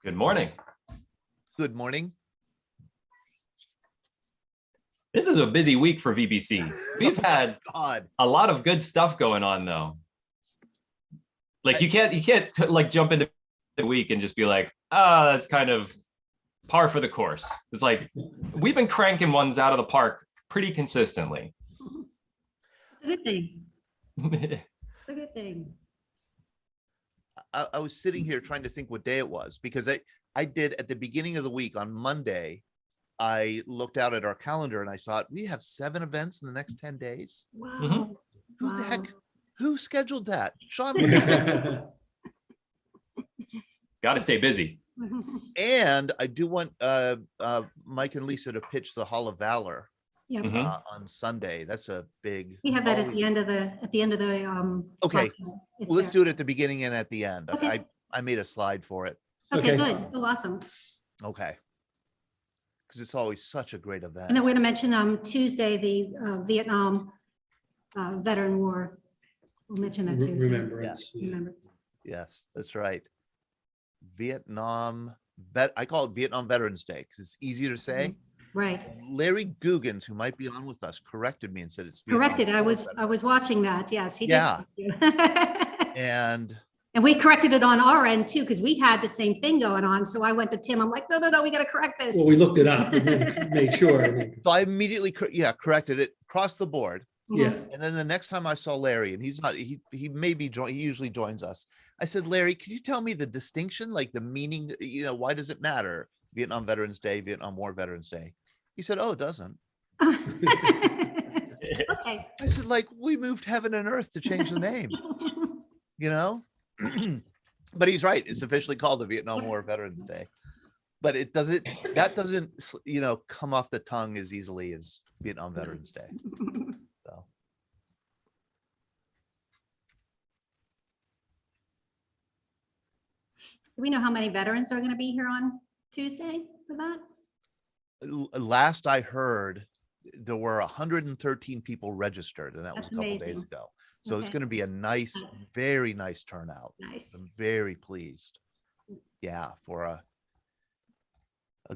Good morning. Good morning. This is a busy week for VBC. We've had a lot of good stuff going on, though. Like you can't like jump into the week and just be like, that's kind of par for the course. It's like we've been cranking ones out of the park pretty consistently. It's a good thing. It's a good thing. I was sitting here trying to think what day it was, because I did at the beginning of the week on Monday, I looked out at our calendar and I thought, we have 7 events in the next 10 days. Wow. Who the heck, who scheduled that? Sean. Got to stay busy. And I do want Mike and Lisa to pitch the Hall of Valor Yep. on Sunday. That's a big. We have that at the end of the Okay. slideshow. It's Well, let's there. do it at the beginning and at the end. Okay. I made a slide for it. Okay, Okay. good. Oh, awesome. Okay. Because it's always such a great event. And then we're going to mention Tuesday, the Vietnam Veteran War. We'll mention that too. Remembrance. Yeah. Remembrance. Yes, that's right. Vietnam I call it Vietnam Veterans Day because it's easier to say. Right. Larry Guggens, who might be on with us, corrected me and said it's Vietnam Corrected. I was watching that. Yes, he did. Yeah. And we corrected it on our end too, because we had the same thing going on. So I went to Tim. I'm like, no, we got to correct this. Well, we looked it up and then made sure. so I immediately corrected it across the board. Yeah. And then the next time I saw Larry, and he's not, he maybe he usually joins us. I said, Larry, could you tell me the distinction, like the meaning, why does it matter? Vietnam Veterans Day, Vietnam War Veterans Day. He said, oh, it doesn't. Okay. I said, like, we moved heaven and earth to change the name, But he's right. It's officially called the Vietnam War Veterans Day. But that doesn't, come off the tongue as easily as Vietnam Veterans Day. So. Do we know how many veterans are going to be here on Tuesday for that? Last I heard, there were 113 people registered, and that was That's a couple days amazing. ago. So it's Okay. going to be a nice, Nice. very nice turnout. Nice. I'm very pleased. Yeah, for a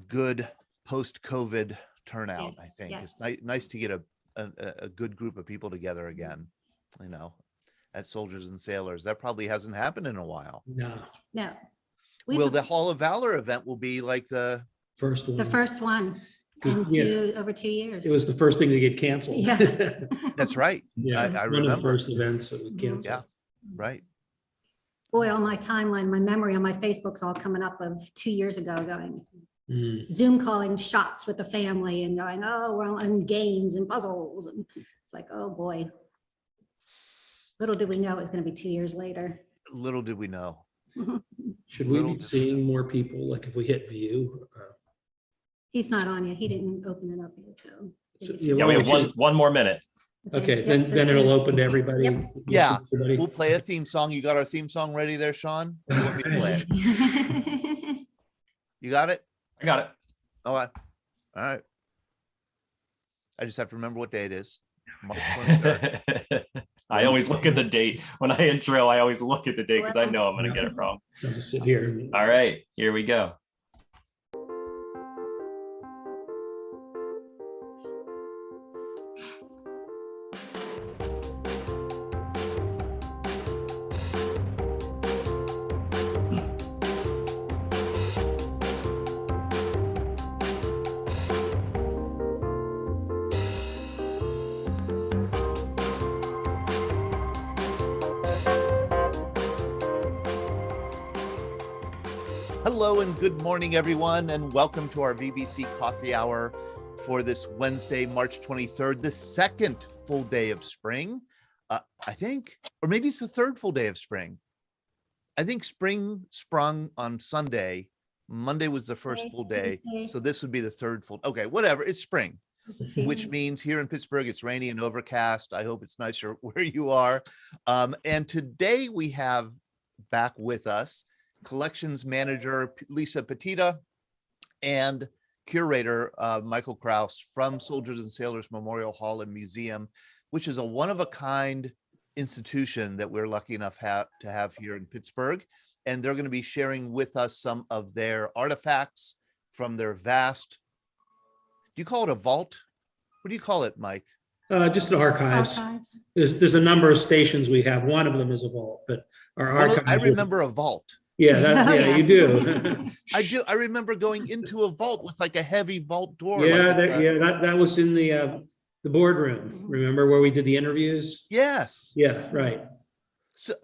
good post-COVID turnout, I Yes, think. It's yes. nice to get a good group of people together again, at Soldiers and Sailors. That probably hasn't happened in a while. No, No. Well, the Hall of Valor event will be like the first one. The first one in over 2 years. It was the first thing to get canceled. Yeah. that's right. Yeah, I one of the remember. first events that was canceled. Yeah, right. Boy, on my timeline, my memory on my Facebook's all coming up of 2 years ago going Mm. Zoom calling shots with the family and going, oh, we're on games and puzzles. And it's like, oh boy. Little did we know it was going to be 2 years later. Little did we know. Should we Little be dis- seeing more people, like if we hit view? He's not on yet. He didn't open it up yet. So. So, maybe yeah, Yeah, we have Well, one more minute. Okay, Yep, then so it'll soon. open to everybody. Yep. Yeah, Everybody. We'll play a theme song. You got our theme song ready there, Sean? Or you want me to play it? You got it? I got it. All right. All right. I just have to remember what day it is. March 23rd. I always look at the date when I intro. I always look at the date because I know I'm going to get it wrong. I'll just sit here. and- All right, here we go. Hello and good morning, everyone, and welcome to our VBC Coffee Hour for this Wednesday, March 23rd, the second full day of spring, I think, or maybe it's the third full day of spring. I think spring sprung on Sunday. Monday was the first full day, so this would be the third full. Okay, whatever, it's spring, which means here in Pittsburgh, it's rainy and overcast. I hope it's nicer where you are. And today we have back with us collections manager Lisa Petitta and curator Michael Kraus from Soldiers and Sailors Memorial Hall and Museum, which is a one-of-a-kind institution that we're lucky enough to have here in Pittsburgh. and they're going to be sharing with us some of their artifacts from their vast, do you call it a vault? What do you call it, Mike? Just the archives. Archives. There's a number of stations we have. One of them is a vault, but our archives. I remember a vault. Yeah, Oh, yeah, yeah. you do. I do. I remember going into a vault with like a heavy vault door. Yeah, like it's that was in the boardroom. Remember where we did the interviews? Yes. Yeah, right. So,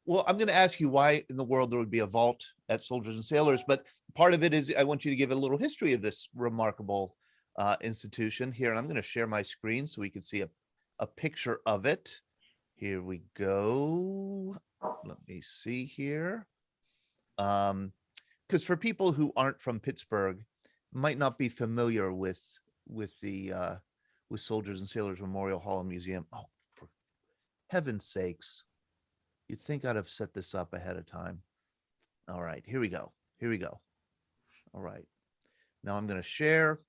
well, I'm going to ask you why in the world there would be a vault at Soldiers and Sailors, but part of it is I want you to give a little history of this remarkable institution here. And I'm going to share my screen so we can see a picture of it. Here we go. Let me see here. Because for people who aren't from Pittsburgh, might not be familiar with Soldiers and Sailors Memorial Hall and Museum. Oh, for heaven's sakes. You'd think I'd have set this up ahead of time. All right, here we go. Here we go. All right. Now I'm going to share.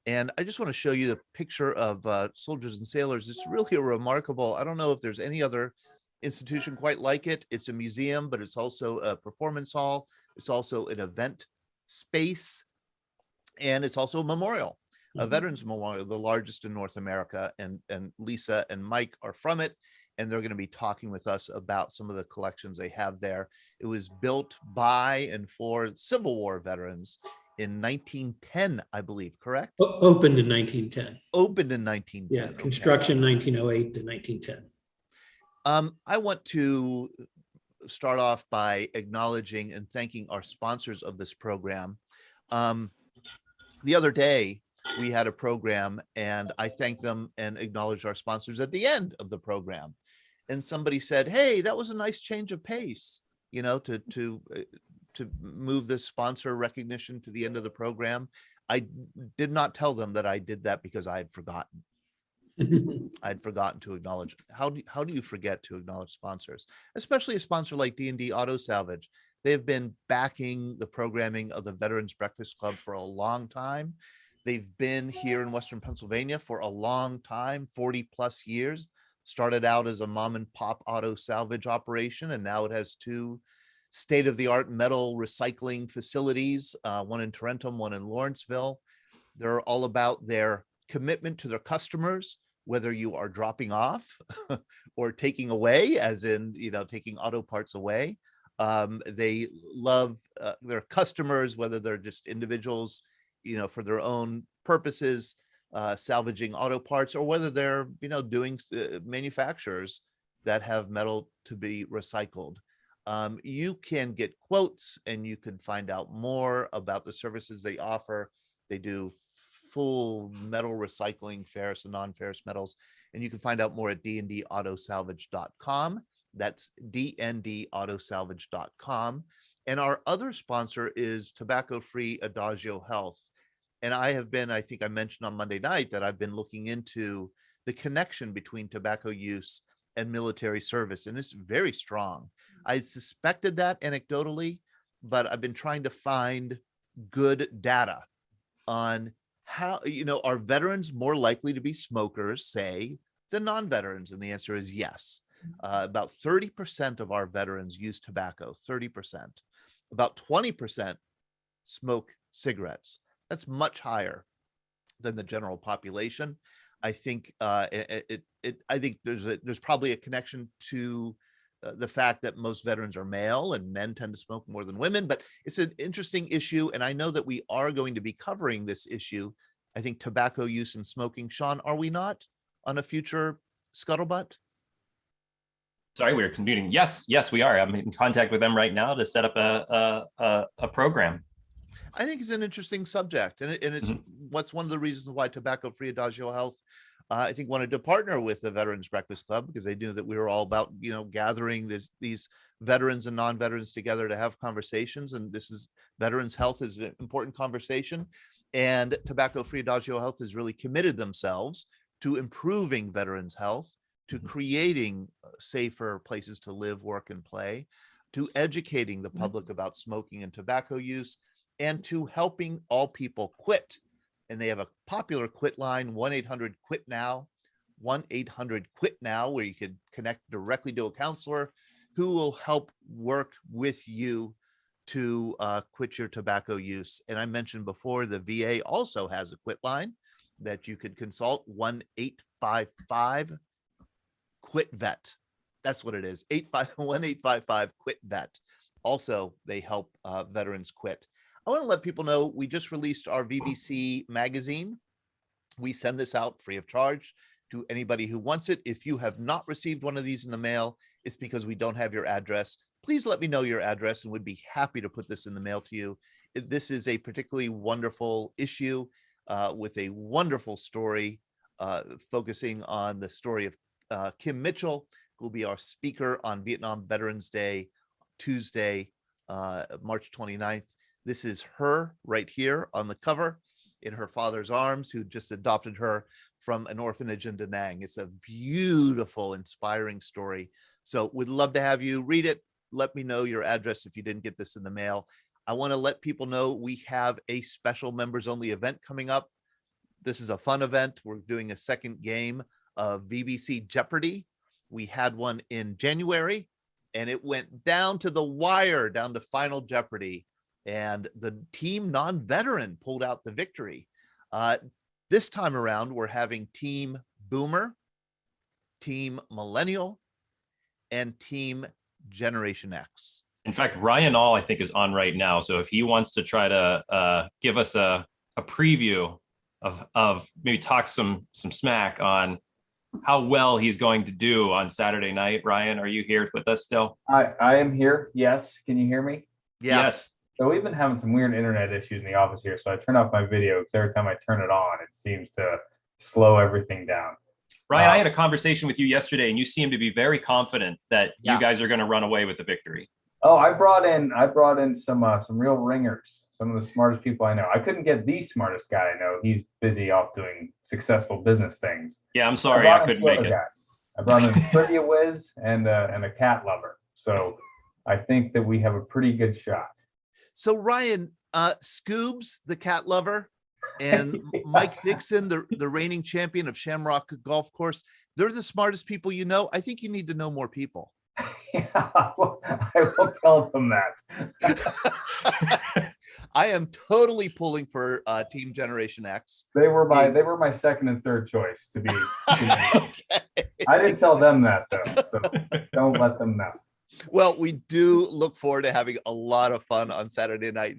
And I just want to show you the picture of Soldiers and Sailors. It's really a remarkable, I don't know if there's any other institution quite like it. It's a museum, but it's also a performance hall. It's also an event space. And it's also a memorial, a veterans memorial, the largest in North America. And Lisa and Mike are from it. And they're going to be talking with us about some of the collections they have there. It was built by and for Civil War veterans in 1910, I believe, correct? Opened in 1910. Opened in 1910. Yeah, okay. construction 1908 to 1910. I want to start off by acknowledging and thanking our sponsors of this program. The other day, we had a program and I thanked them and acknowledged our sponsors at the end of the program. And somebody said, hey, that was a nice change of pace, you know, to move the sponsor recognition to the end of the program. I did not tell them that I did that because I had forgotten. I'd forgotten to acknowledge. How do you forget to acknowledge sponsors, especially a sponsor like D&D Auto Salvage? They have been backing the programming of the Veterans Breakfast Club for a long time. They've been here in Western Pennsylvania for a long time, 40 plus years. Started out as a mom and pop auto salvage operation, and now it has two state-of-the-art metal recycling facilities, one in Tarentum, one in Lawrenceville. They're all about their commitment to their customers, whether you are dropping off or taking away, as in, you know, taking auto parts away. They love their customers, whether they're just individuals, you know, for their own purposes, salvaging auto parts, or whether they're, you know, doing manufacturers that have metal to be recycled. You can get quotes and you can find out more about the services they offer. They do full metal recycling, ferrous and non-ferrous metals, and you can find out more at dndautosalvage.com. That's dndautosalvage.com. And our other sponsor is Tobacco-Free Adagio Health. And I think I mentioned on Monday night that I've been looking into the connection between tobacco use and military service, and it's very strong. I suspected that anecdotally, but I've been trying to find good data on how, you know, are veterans more likely to be smokers, say, than non-veterans? And the answer is yes. About 30% of our veterans use tobacco, 30%. About 20% smoke cigarettes. That's much higher than the general population. I think I think there's probably a connection to the fact that most veterans are male and men tend to smoke more than women, but it's an interesting issue. And I know that we are going to be covering this issue. I think tobacco use and smoking. Sean, are we not on a future Scuttlebutt? Sorry, we were commuting. Yes, we are. I'm in contact with them right now to set up a program. I think it's an interesting subject, and it's what's one of the reasons why Tobacco-Free Adagio Health, I think, wanted to partner with the Veterans Breakfast Club, because they knew that we were all about, you know, gathering these veterans and non-veterans together to have conversations, and veterans health is an important conversation, and Tobacco-Free Adagio Health has really committed themselves to improving veterans health, to creating safer places to live, work, and play, to educating the public about smoking and tobacco use, and to helping all people quit. And they have a popular quit line, 1-800-QUIT-NOW, 1-800-QUIT-NOW, where you could connect directly to a counselor who will help work with you to quit your tobacco use. And I mentioned before, the VA also has a quit line that you could consult, 1-855-QUIT-VET. That's what it is, 1-855-QUIT-VET. Also, they help veterans quit. I want to let people know we just released our Vbc magazine. We send this out free of charge to anybody who wants it. If you have not received one of these in the mail, it's because we don't have your address. Please let me know your address and we'd be happy to put this in the mail to you. This is a particularly wonderful issue with a wonderful story focusing on the story of Kim Mitchell, who will be our speaker on Vietnam Veterans Day, Tuesday, March 29th. This is her right here on the cover in her father's arms, who just adopted her from an orphanage in Da Nang. It's a beautiful, inspiring story. So we'd love to have you read it. Let me know your address if you didn't get this in the mail. I want to let people know we have a special members only event coming up. This is a fun event. We're doing a second game of VBC Jeopardy. We had one in January and it went down to the wire, down to Final Jeopardy. And the team non-veteran pulled out the victory. This time around, we're having Team Boomer, Team Millennial, and Team Generation X. In fact, Ryan All, I think, is on right now. So if he wants to try to give us a preview of maybe talk some smack on how well he's going to do on Saturday night. Ryan, are you here with us still? I am here. Yes. Can you hear me? Yeah. Yes. So we've been having some weird internet issues in the office here. So I turned off my video because every time I turn it on, it seems to slow everything down. Ryan, I had a conversation with you yesterday and you seem to be very confident that you guys are going to run away with the victory. Oh, I brought in some real ringers, some of the smartest people I know. I couldn't get the smartest guy I know. He's busy off doing successful business things. Yeah, I'm sorry, I couldn't make it. I brought in Trivia Whiz and a cat lover. So I think that we have a pretty good shot. So Ryan, Scoobs, the cat lover, and Mike Dixon, the reigning champion of Shamrock Golf Course, they're the smartest people you know. I think you need to know more people. Yeah, I will tell them that. I am totally pulling for Team Generation X. They were my second and third choice to be. Okay. I didn't tell them that though, so don't let them know. Well, we do look forward to having a lot of fun on Saturday night.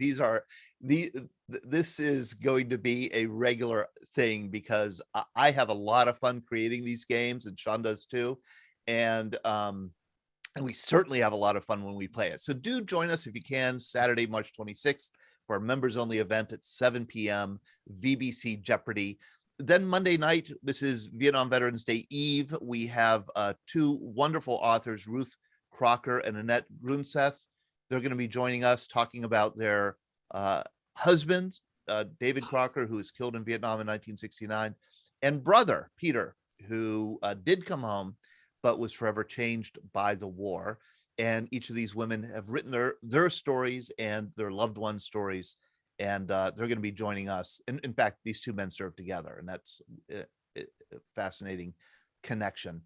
This is going to be a regular thing because I have a lot of fun creating these games, and Sean does too. And we certainly have a lot of fun when we play it. So do join us if you can, Saturday, March 26th, for our members only event at 7 p.m. VBC Jeopardy. Then Monday night, this is Vietnam Veterans Day Eve. We have two wonderful authors, Ruth Crocker and Annette Grunseth. They're going to be joining us talking about their husband, David Crocker, who was killed in Vietnam in 1969, and brother, Peter, who did come home, but was forever changed by the war. And each of these women have written their stories and their loved ones' stories, and they're going to be joining us. And in fact, these two men served together, and that's a fascinating connection.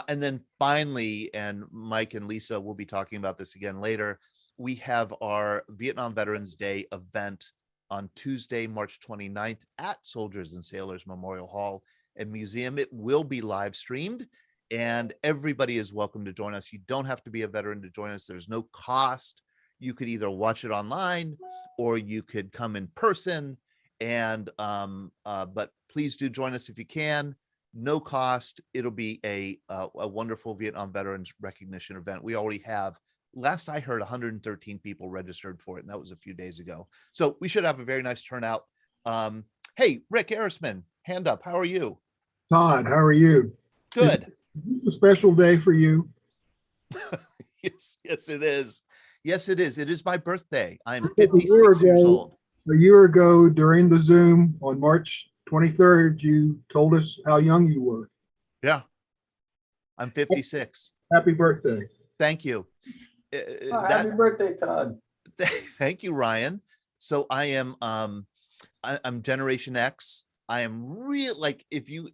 And then finally, and Mike and Lisa will be talking about this again later, we have our Vietnam Veterans Day event on Tuesday, March 29th at Soldiers and Sailors Memorial Hall and Museum. It will be live streamed, and everybody is welcome to join us. You don't have to be a veteran to join us. There's no cost. You could either watch it online or you could come in person. And but please do join us if you can. No cost. It'll be a wonderful Vietnam Veterans recognition event. We already have, last I heard, 113 people registered for it, and that was a few days ago. So we should have a very nice turnout. Hey, Rick Erisman, hand up. How are you? Todd, how are you? Good. Is this a special day for you? Yes, it is. Yes, it is. It is my birthday. I'm 56 years old. A year ago, during the Zoom on March 23rd, you told us how young you were. Yeah. I'm 56. Happy birthday. Thank you. Happy birthday, Todd. Thank you, Ryan. So I am I'm Generation X. I am real, like, if you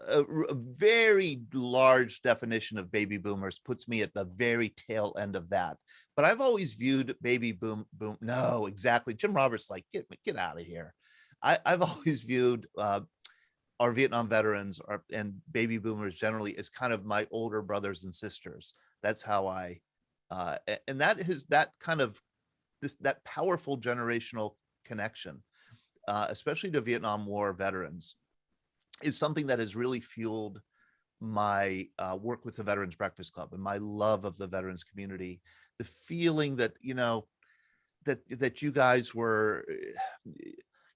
a very large definition of baby boomers puts me at the very tail end of that. But I've always viewed baby boom. No, exactly. Jim Roberts, like, get out of here. I've always viewed our Vietnam veterans and baby boomers generally as kind of my older brothers and sisters. That's how and that is that kind of that powerful generational connection, especially to Vietnam War veterans, is something that has really fueled my work with the Veterans Breakfast Club and my love of the veterans community. The feeling that, that you guys were,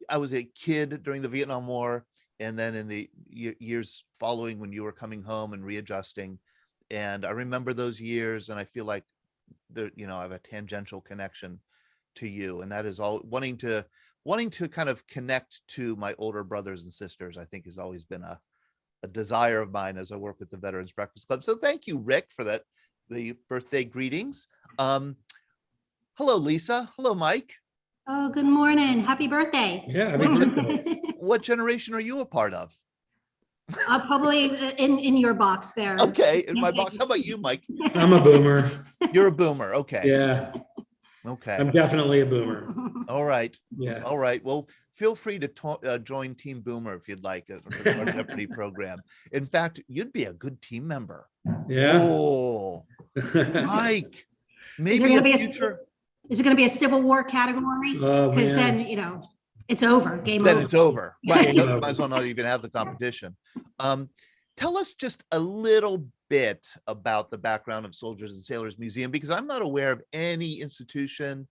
I was a kid during the Vietnam War, and then in the years following when you were coming home and readjusting. And I remember those years, and I feel like I have a tangential connection to you. And that is all wanting to kind of connect to my older brothers and sisters, I think has always been a desire of mine as I work with the Veterans Breakfast Club. So thank you, Rick, for that, the birthday greetings. Hello, Lisa. Hello, Mike. Oh, good morning. Happy birthday. Yeah, happy birthday. What generation are you a part of? Probably in your box there. Okay, in my box. How about you, Mike? I'm a boomer. You're a boomer. Okay. Yeah, Okay. I'm definitely a boomer. All right. Yeah. All right. Well, feel free to join Team Boomer if you'd like for our Jeopardy program. In fact, you'd be a good team member. Yeah. Oh, Mike, maybe a future. Is it going to be a Civil War category? Oh, Because man. then, it's over. Game Then over. it's over. Right. Game over. Might as well not even have the competition. Tell us just a little bit about the background of Soldiers and Sailors Museum, because I'm not aware of any institution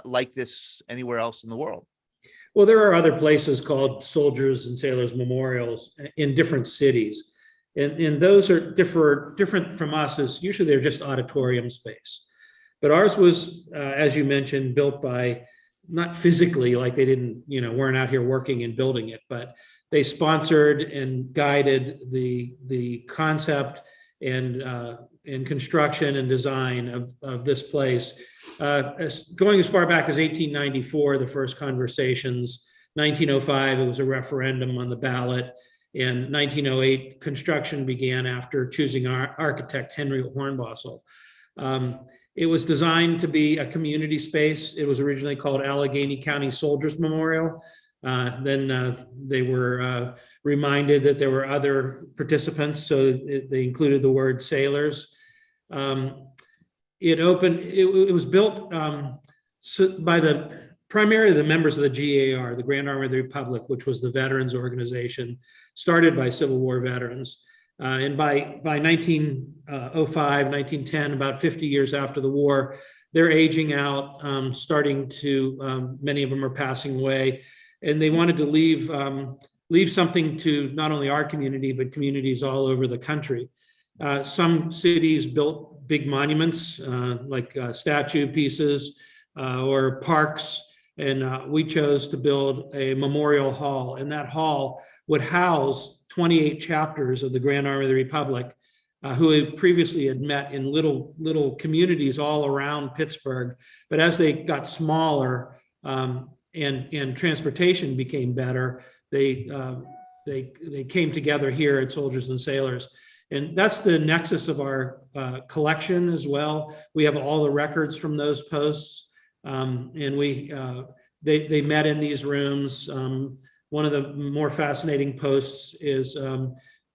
like this anywhere else in the world. Well, there are other places called Soldiers and Sailors Memorials in different cities. And those are different from us, as usually they're just auditorium space. But ours was, as you mentioned, built by, not physically, like they didn't, weren't out here working and building it, but they sponsored and guided the concept and construction and design of this place. Going as far back as 1894, the first conversations, 1905, it was a referendum on the ballot. In 1908, construction began after choosing our architect, Henry Hornbostel. It was designed to be a community space. It was originally called Allegheny County Soldiers Memorial. Then they were reminded that there were other participants, so they included the word sailors. It was built by primarily the members of the GAR, the Grand Army of the Republic, which was the veterans organization started by Civil War veterans. And by 1905, 1910, about 50 years after the war, they're aging out, starting to, many of them are passing away. And they wanted to leave something to not only our community, but communities all over the country. Some cities built big monuments, like statue pieces or parks. And we chose to build a memorial hall. And that hall would house 28 chapters of the Grand Army of the Republic, who had previously met in little communities all around Pittsburgh. But as they got smaller and transportation became better, they came together here at Soldiers and Sailors. And that's the nexus of our collection as well. We have all the records from those posts. And they met in these rooms. One of the more fascinating posts is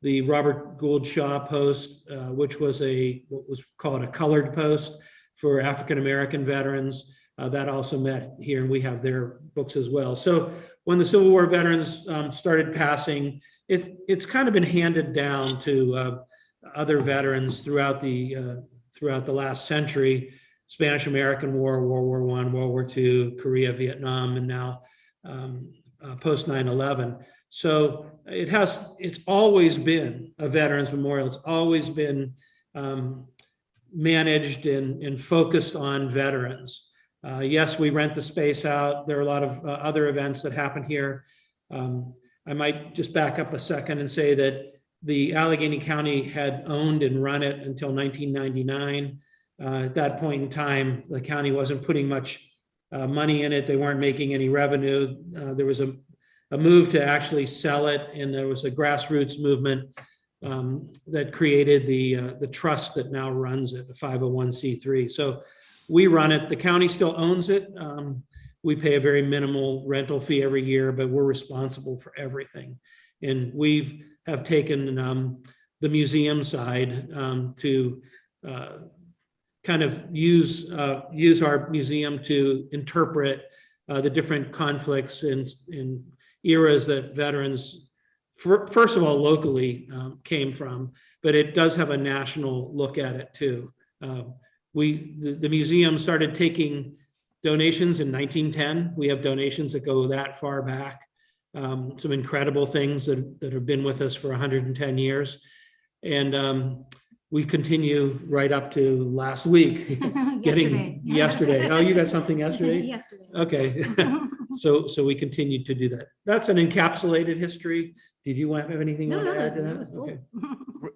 the Robert Gould Shaw post, which was what was called a colored post for African-American veterans. That also met here, and we have their books as well. So when the Civil War veterans started passing, it's kind of been handed down to other veterans throughout the last century. Spanish American War, World War I, World War II, Korea, Vietnam, and now post 9/11. So it's always been a veterans memorial. It's always been managed and focused on veterans. Yes, we rent the space out. There are a lot of other events that happen here. I might just back up a second and say that the Allegheny County had owned and run it until 1999. At that point in time, the county wasn't putting much money in it. They weren't making any revenue. There was a a move to actually sell it, and there was a grassroots movement that created the trust that now runs it, a 501c3. So we run it. The county still owns it. We pay a very minimal rental fee every year, but we're responsible for everything. And we have taken the museum side to kind of use our museum to interpret the different conflicts and eras that veterans, first of all, locally came from, but it does have a national look at it too. The museum started taking donations in 1910. We have donations that go that far back. Some incredible things that have been with us for 110 years. And we continue right up to last week. Yesterday. Oh, you got something yesterday? Yesterday. Okay. So we continue to do that. That's an encapsulated history. Did you have anything you want to add to that? Okay.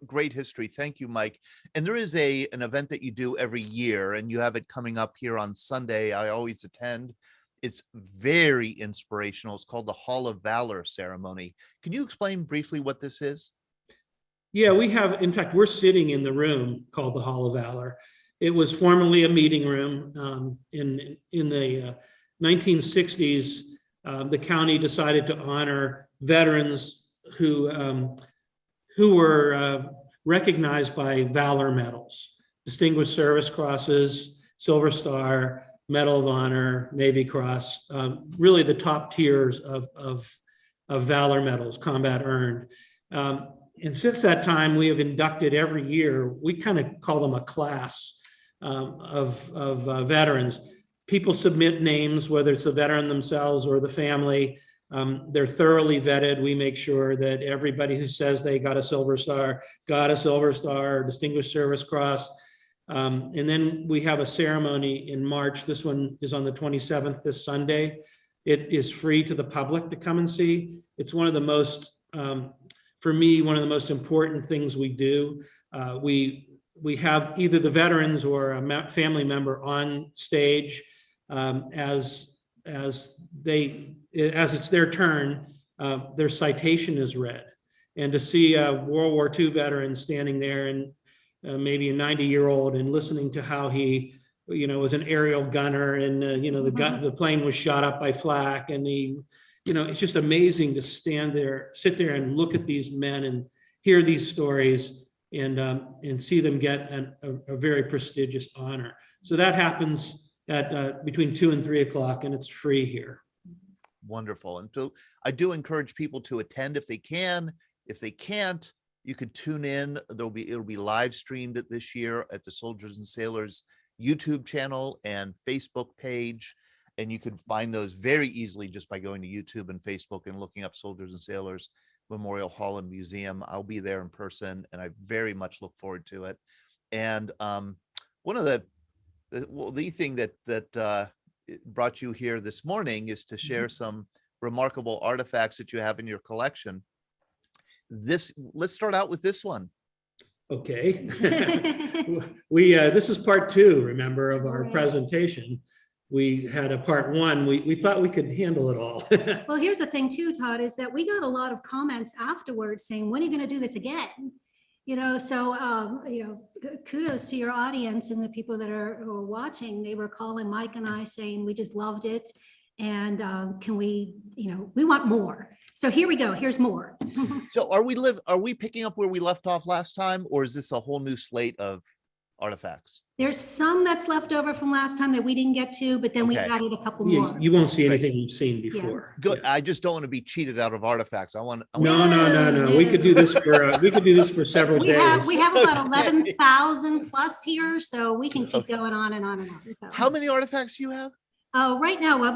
Great history. Thank you, Mike. And there is an event that you do every year, and you have it coming up here on Sunday. I always attend. It's very inspirational. It's called the Hall of Valor ceremony. Can you explain briefly what this is? Yeah, we have, in fact, we're sitting in the room called the Hall of Valor. It was formerly a meeting room. In the 1960s, the county decided to honor veterans who were recognized by Valor medals, Distinguished Service Crosses, Silver Star, Medal of Honor, Navy Cross, really the top tiers of Valor medals, combat earned. And since that time, we have inducted every year, we kind of call them a class of veterans. People submit names, whether it's the veteran themselves or the family. They're thoroughly vetted. We make sure that everybody who says they got a Silver Star, Distinguished Service Cross. And then we have a ceremony in March. This one is on the 27th, this Sunday. It is free to the public to come and see. It's one of the most, for me, one of the most important things we do. We have either the veterans or a family member on stage as it's their turn, their citation is read. And to see a World War II veteran standing there and maybe a 90-year-old and listening to how he, was an aerial gunner and, the plane was shot up by flak, and it's just amazing to sit there and look at these men and hear these stories and see them get a very prestigious honor. So that happens at between 2 and 3 o'clock, and it's free here. Wonderful. And so I do encourage people to attend if they can. If they can't, you could tune in. It'll be live streamed this year at the Soldiers and Sailors YouTube channel and Facebook page. And you can find those very easily just by going to YouTube and Facebook and looking up Soldiers and Sailors Memorial Hall and Museum. I'll be there in person, and I very much look forward to it. And one of the thing that brought you here this morning is to share some remarkable artifacts that you have in your collection. Let's start out with this one. Okay. This is part 2, remember, of our presentation. We had a part 1. We thought we could handle it all. Well, here's the thing too, Todd, is that we got a lot of comments afterwards saying, when are you going to do this again? So kudos to your audience and the people who are watching. They were calling Mike and I saying, we just loved it. And can we, we want more. So here we go. Here's more. So are we picking up where we left off last time, or is this a whole new slate of artifacts? There's some that's left over from last time that we didn't get to, but then we added a couple more. You won't see anything you've seen before. Yeah. Good. Yeah. I just don't want to be cheated out of artifacts. No. We could do this for several days. We have about 11,000 plus here, so we can keep going on and on and on. So. How many artifacts do you have? Right now, well,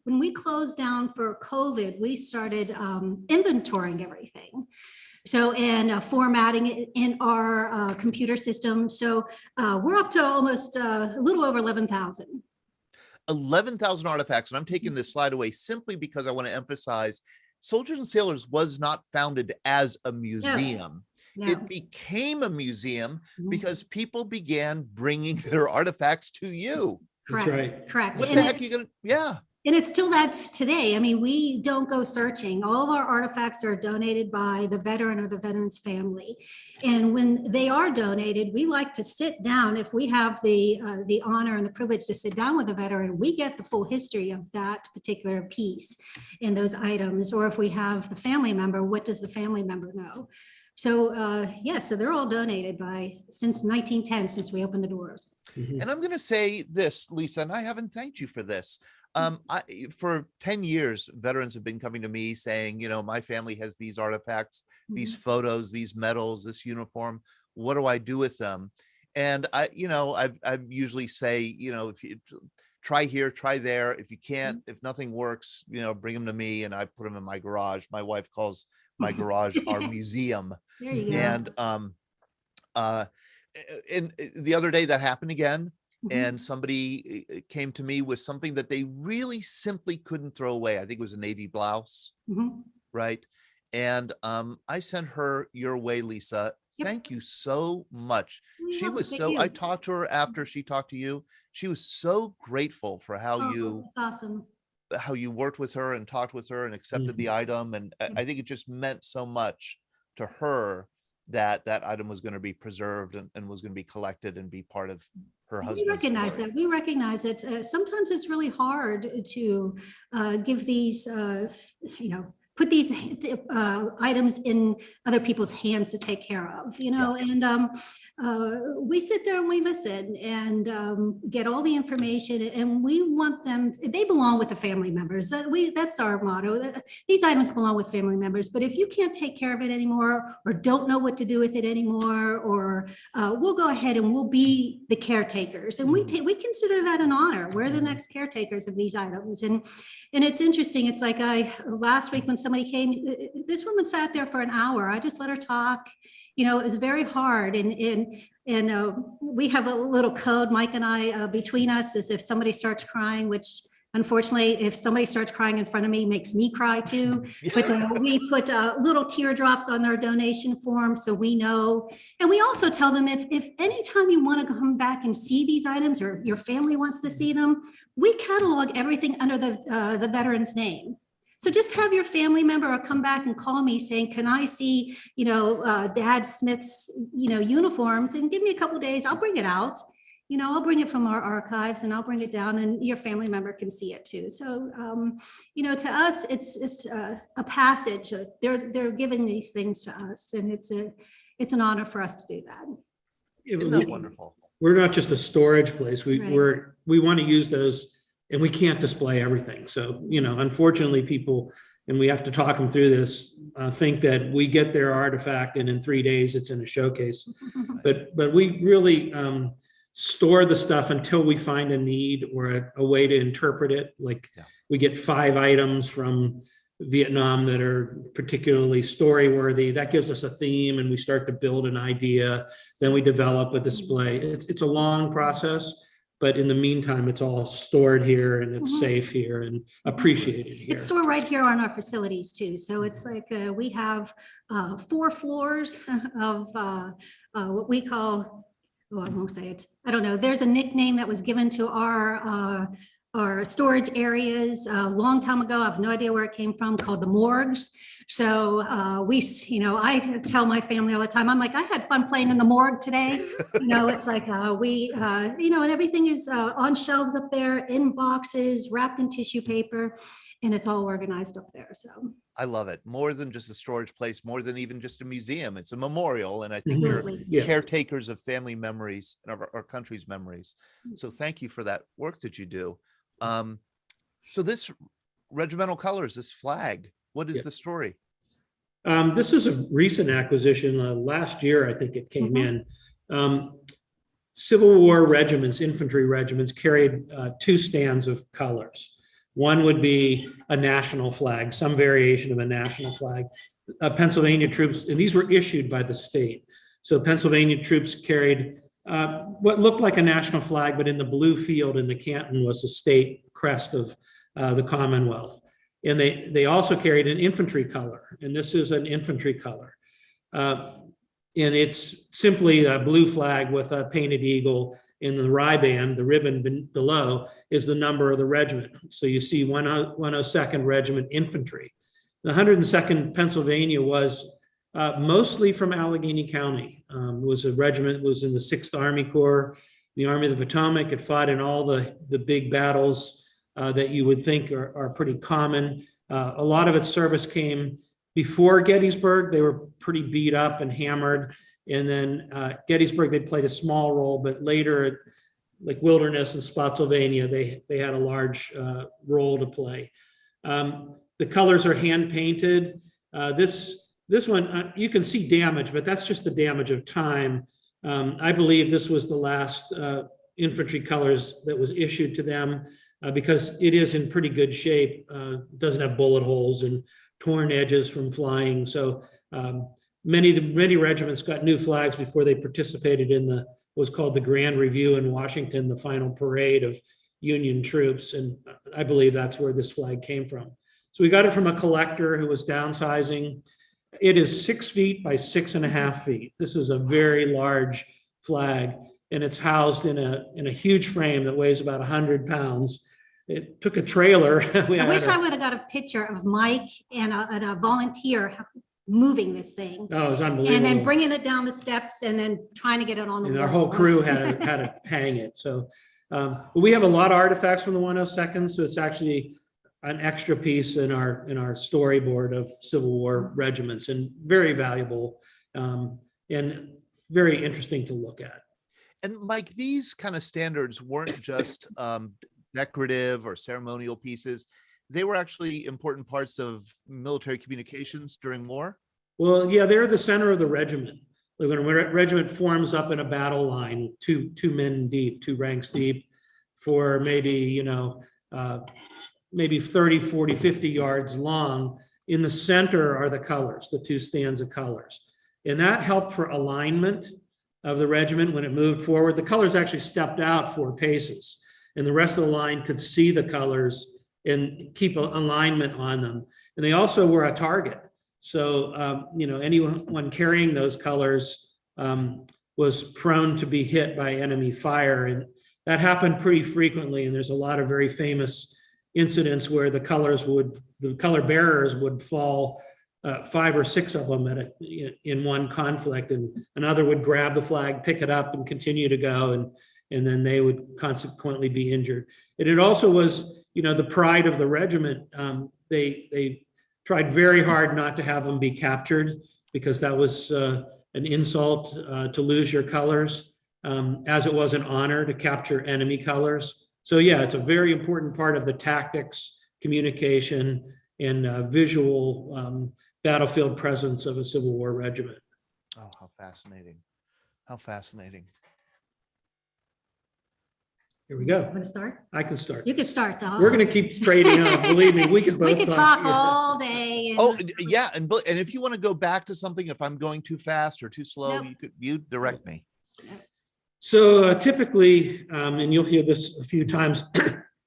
when we closed down for COVID, we started inventorying everything. So, and formatting it in our computer system. So we're up to almost a little over 11,000. 11,000 artifacts. And I'm taking this slide away simply because I want to emphasize Soldiers and Sailors was not founded as a museum. No. It became a museum because people began bringing their artifacts to you. Correct. That's right. Correct. What the heck are you going to, yeah. And it's still that today. I mean, we don't go searching. All of our artifacts are donated by the veteran or the veteran's family. And when they are donated, we like to sit down. If we have the honor and the privilege to sit down with a veteran, we get the full history of that particular piece and those items. Or if we have the family member, what does the family member know? So so they're all donated since 1910, since we opened the doors. And I'm going to say this, Lisa, and I haven't thanked you for this. For 10 years, veterans have been coming to me saying, my family has these artifacts, these photos, these medals, this uniform. What do I do with them? And I usually say, if you try here, try there. If you can't, if nothing works, bring them to me, and I put them in my garage. My wife calls my garage our museum. There you go. And the other day that happened again. And somebody came to me with something that they really simply couldn't throw away. I think it was a navy blouse, right? And I sent her your way, Lisa. Yep. Thank you so much. She was I talked to her after she talked to you. She was so grateful for how how you worked with her and talked with her and accepted the item. And I think it just meant so much to her that that item was going to be preserved and was going to be collected and be part of her husband's story. We recognize that sometimes it's really hard to give these, put these items in other people's hands to take care of, and we sit there and we listen and get all the information, and we want them, they belong with the family members. That's our motto. These items belong with family members, but if you can't take care of it anymore or don't know what to do with it anymore, or we'll go ahead and we'll be the caretakers. And we consider that an honor. We're the next caretakers of these items. And it's interesting. It's like last week when somebody came, this woman sat there for an hour. I just let her talk. It was very hard. And we have a little code, Mike and I, between us, is if somebody starts crying, which unfortunately, if somebody starts crying in front of me, makes me cry too. But we put little teardrops on their donation form so we know. And we also tell them if anytime you want to come back and see these items or your family wants to see them, we catalog everything under the veteran's name. So just have your family member come back and call me saying, can I see, Dad Smith's, uniforms, and give me a couple of days. I'll bring it out. I'll bring it from our archives and I'll bring it down, and your family member can see it too. So, to us, it's a passage. They're giving these things to us, and it's an honor for us to do that. Isn't that wonderful? We're not just a storage place. We want to use those, and we can't display everything. So, unfortunately, people, and we have to talk them through this, think that we get their artifact and in 3 days it's in a showcase. But we really store the stuff until we find a need or a way to interpret it. We get 5 items from Vietnam that are particularly story worthy. That gives us a theme, and we start to build an idea. Then we develop a display. It's a long process. But in the meantime, it's all stored here and it's safe here and appreciated here. It's stored right here on our facilities too. So it's like we have 4 floors of what we call, I won't say it. I don't know. There's a nickname that was given to our storage areas a long time ago. I have no idea where it came from, called the morgues. So I tell my family all the time, I'm like, I had fun playing in the morgue today. It's like and everything is on shelves up there in boxes, wrapped in tissue paper, and it's all organized up there. So I love it. More than just a storage place, more than even just a museum. It's a memorial. And I think you're caretakers of family memories and of our country's memories. So thank you for that work that you do. So this Regimental Colors, this flag, what is the story? This is a recent acquisition. Last year, I think it came in. Civil War regiments, infantry regiments, carried 2 stands of colors. One would be a national flag, some variation of a national flag. Pennsylvania troops, and these were issued by the state. So Pennsylvania troops carried what looked like a national flag, but in the blue field in the canton was the state crest of the Commonwealth. And they also carried an infantry color, and this is an infantry color. And it's simply a blue flag with a painted eagle in the rye band, the ribbon below, is the number of the regiment. So you see 102nd Regiment Infantry. The 102nd Pennsylvania was mostly from Allegheny County. It was a regiment, was in the 6th Army Corps, the Army of the Potomac. It fought in all the big battles that you would think are pretty common. A lot of its service came before Gettysburg. They were pretty beat up and hammered. And then Gettysburg, they played a small role, but later, like Wilderness and Spotsylvania, they had a large role to play. The colors are hand painted. This one, you can see damage, but that's just the damage of time. I believe this was the last infantry colors that was issued to them because it is in pretty good shape. Doesn't have bullet holes and torn edges from flying. So many regiments got new flags before they participated in what was called the Grand Review in Washington, the final parade of Union troops. And I believe that's where this flag came from. So we got it from a collector who was downsizing. It is 6 feet by 6.5 feet. This is a very large flag, and it's housed in a huge frame that weighs about 100 pounds. It took a trailer. I wish I would have got a picture of Mike and a volunteer moving this thing. Oh, it was unbelievable. And then bringing it down the steps and then trying to get it on the and wall. our whole crew had to hang it. So but we have a lot of artifacts from the 102nd, so it's actually an extra piece in our storyboard of Civil War regiments, and very valuable and very interesting to look at. And Mike, these kind of standards weren't just decorative or ceremonial pieces. They were actually important parts of military communications during war. Well, yeah, they're the center of the regiment. Like when a regiment forms up in a battle line, two men deep, 2 ranks deep, for maybe, maybe 30, 40, 50 yards long. In the center are the colors, the 2 stands of colors. And that helped for alignment of the regiment when it moved forward. The colors actually stepped out 4 paces, and the rest of the line could see the colors and keep alignment on them. And they also were a target. So, anyone carrying those colors was prone to be hit by enemy fire. And that happened pretty frequently. And there's a lot of very famous incidents where the color bearers would fall, 5 or 6 of them in one conflict, and another would grab the flag, pick it up, and continue to go, and then they would consequently be injured. And it also was, the pride of the regiment. They tried very hard not to have them be captured, because that was an insult to lose your colors, as it was an honor to capture enemy colors. So yeah, it's a very important part of the tactics, communication, and visual battlefield presence of a Civil War regiment. Oh, how fascinating. How fascinating. Here we go. Want to start? I can start. You can start, though. We're going to keep trading up. Believe me, we could both We could talk all day. And Oh, yeah. And if you want to go back to something, if I'm going too fast or too slow, Nope. you direct me. So typically, and you'll hear this a few times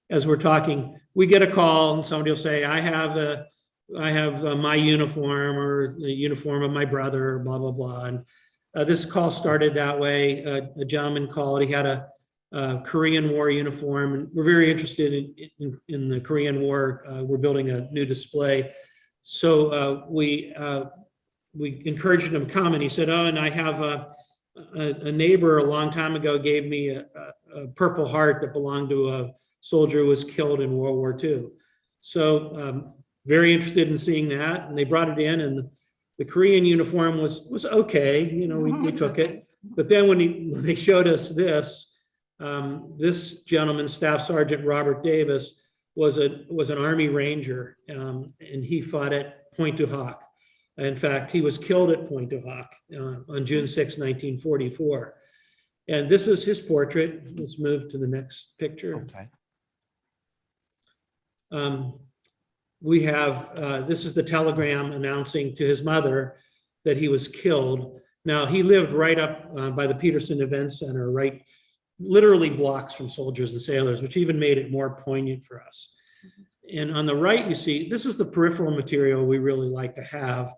as we're talking, we get a call and somebody will say, I have my uniform or the uniform of my brother, blah, blah, blah. And this call started that way. A gentleman called, he had a Korean War uniform, and we're very interested in the Korean War. We're building a new display. So we encouraged him to come, and he said, oh, and I have a neighbor a long time ago gave me a Purple Heart that belonged to a soldier who was killed in World War II. So very interested in seeing that, and they brought it in, and the Korean uniform was okay. We took it, but then when they showed us this gentleman, Staff Sergeant Robert Davis, was an Army Ranger, and he fought at Pointe du Hoc. In fact, he was killed at Pointe du Hoc on June 6, 1944. And this is his portrait. Let's move to the next picture. Okay. We have, this is the telegram announcing to his mother that he was killed. Now, he lived right up by the Peterson Event Center, right, literally blocks from soldiers and sailors, which even made it more poignant for us. And on the right, you see, this is the peripheral material we really like to have.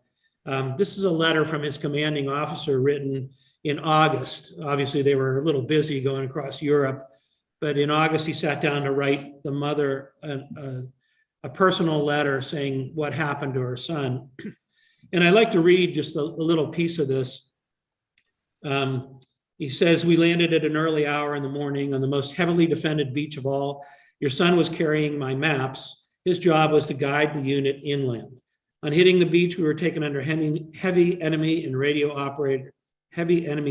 This is a letter from his commanding officer written in August. Obviously, they were a little busy going across Europe, but in August, he sat down to write the mother a personal letter saying what happened to her son. And I'd like to read just a little piece of this. He says, "We landed at an early hour in the morning on the most heavily defended beach of all. Your son was carrying my maps. His job was to guide the unit inland. On hitting the beach, we were taken under heavy enemy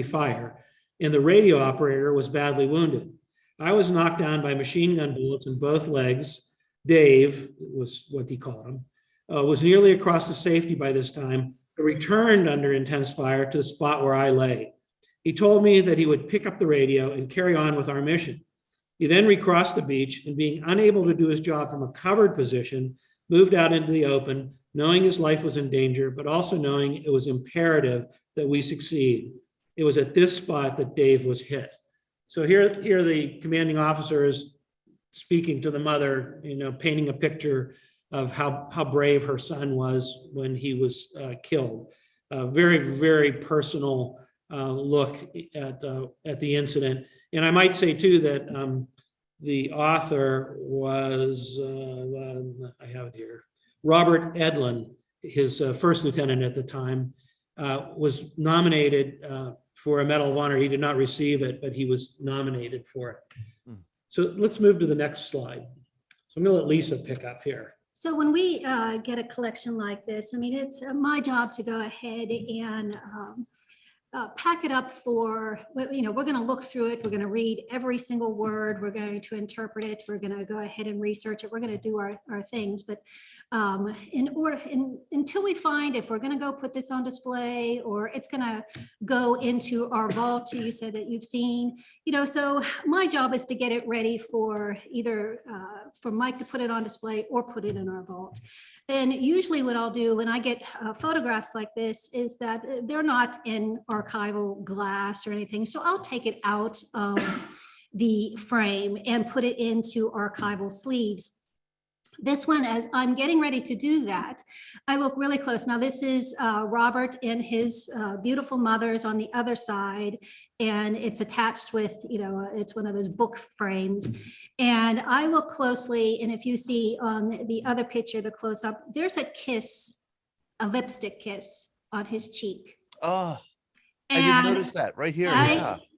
fire, and the radio operator was badly wounded. I was knocked down by machine gun bullets in both legs. Dave was what he called him, was nearly across to safety by this time, but returned under intense fire to the spot where I lay. He told me that he would pick up the radio and carry on with our mission. He then recrossed the beach and, being unable to do his job from a covered position, moved out into the open, knowing his life was in danger, but also knowing it was imperative that we succeed. It was at this spot that Dave was hit." So here the commanding officer is speaking to the mother, painting a picture of how brave her son was when he was killed. A very, very personal look at the incident. And I might say too that the author was, I have it here, Robert Edlin, his first lieutenant at the time, was nominated for a Medal of Honor. He did not receive it, but he was nominated for it. So let's move to the next slide. So I'm going to let Lisa pick up here. So when we get a collection like this, I mean, it's my job to go ahead and pack it up for, we're going to look through it. We're going to read every single word. We're going to interpret it. We're going to go ahead and research it. We're going to do our things. But until we find if we're going to go put this on display or it's going to go into our vault, you said that you've seen, so my job is to get it ready for either for Mike to put it on display or put it in our vault. And usually what I'll do when I get photographs like this is that they're not in archival glass or anything. So I'll take it out of the frame and put it into archival sleeves. This one, as I'm getting ready to do that, I look really close. Now this is Robert and his beautiful mother's on the other side, and it's attached with, it's one of those book frames. And I look closely, and if you see on the other picture, the close up, there's a kiss, a lipstick kiss on his cheek. Oh, I didn't notice that right here.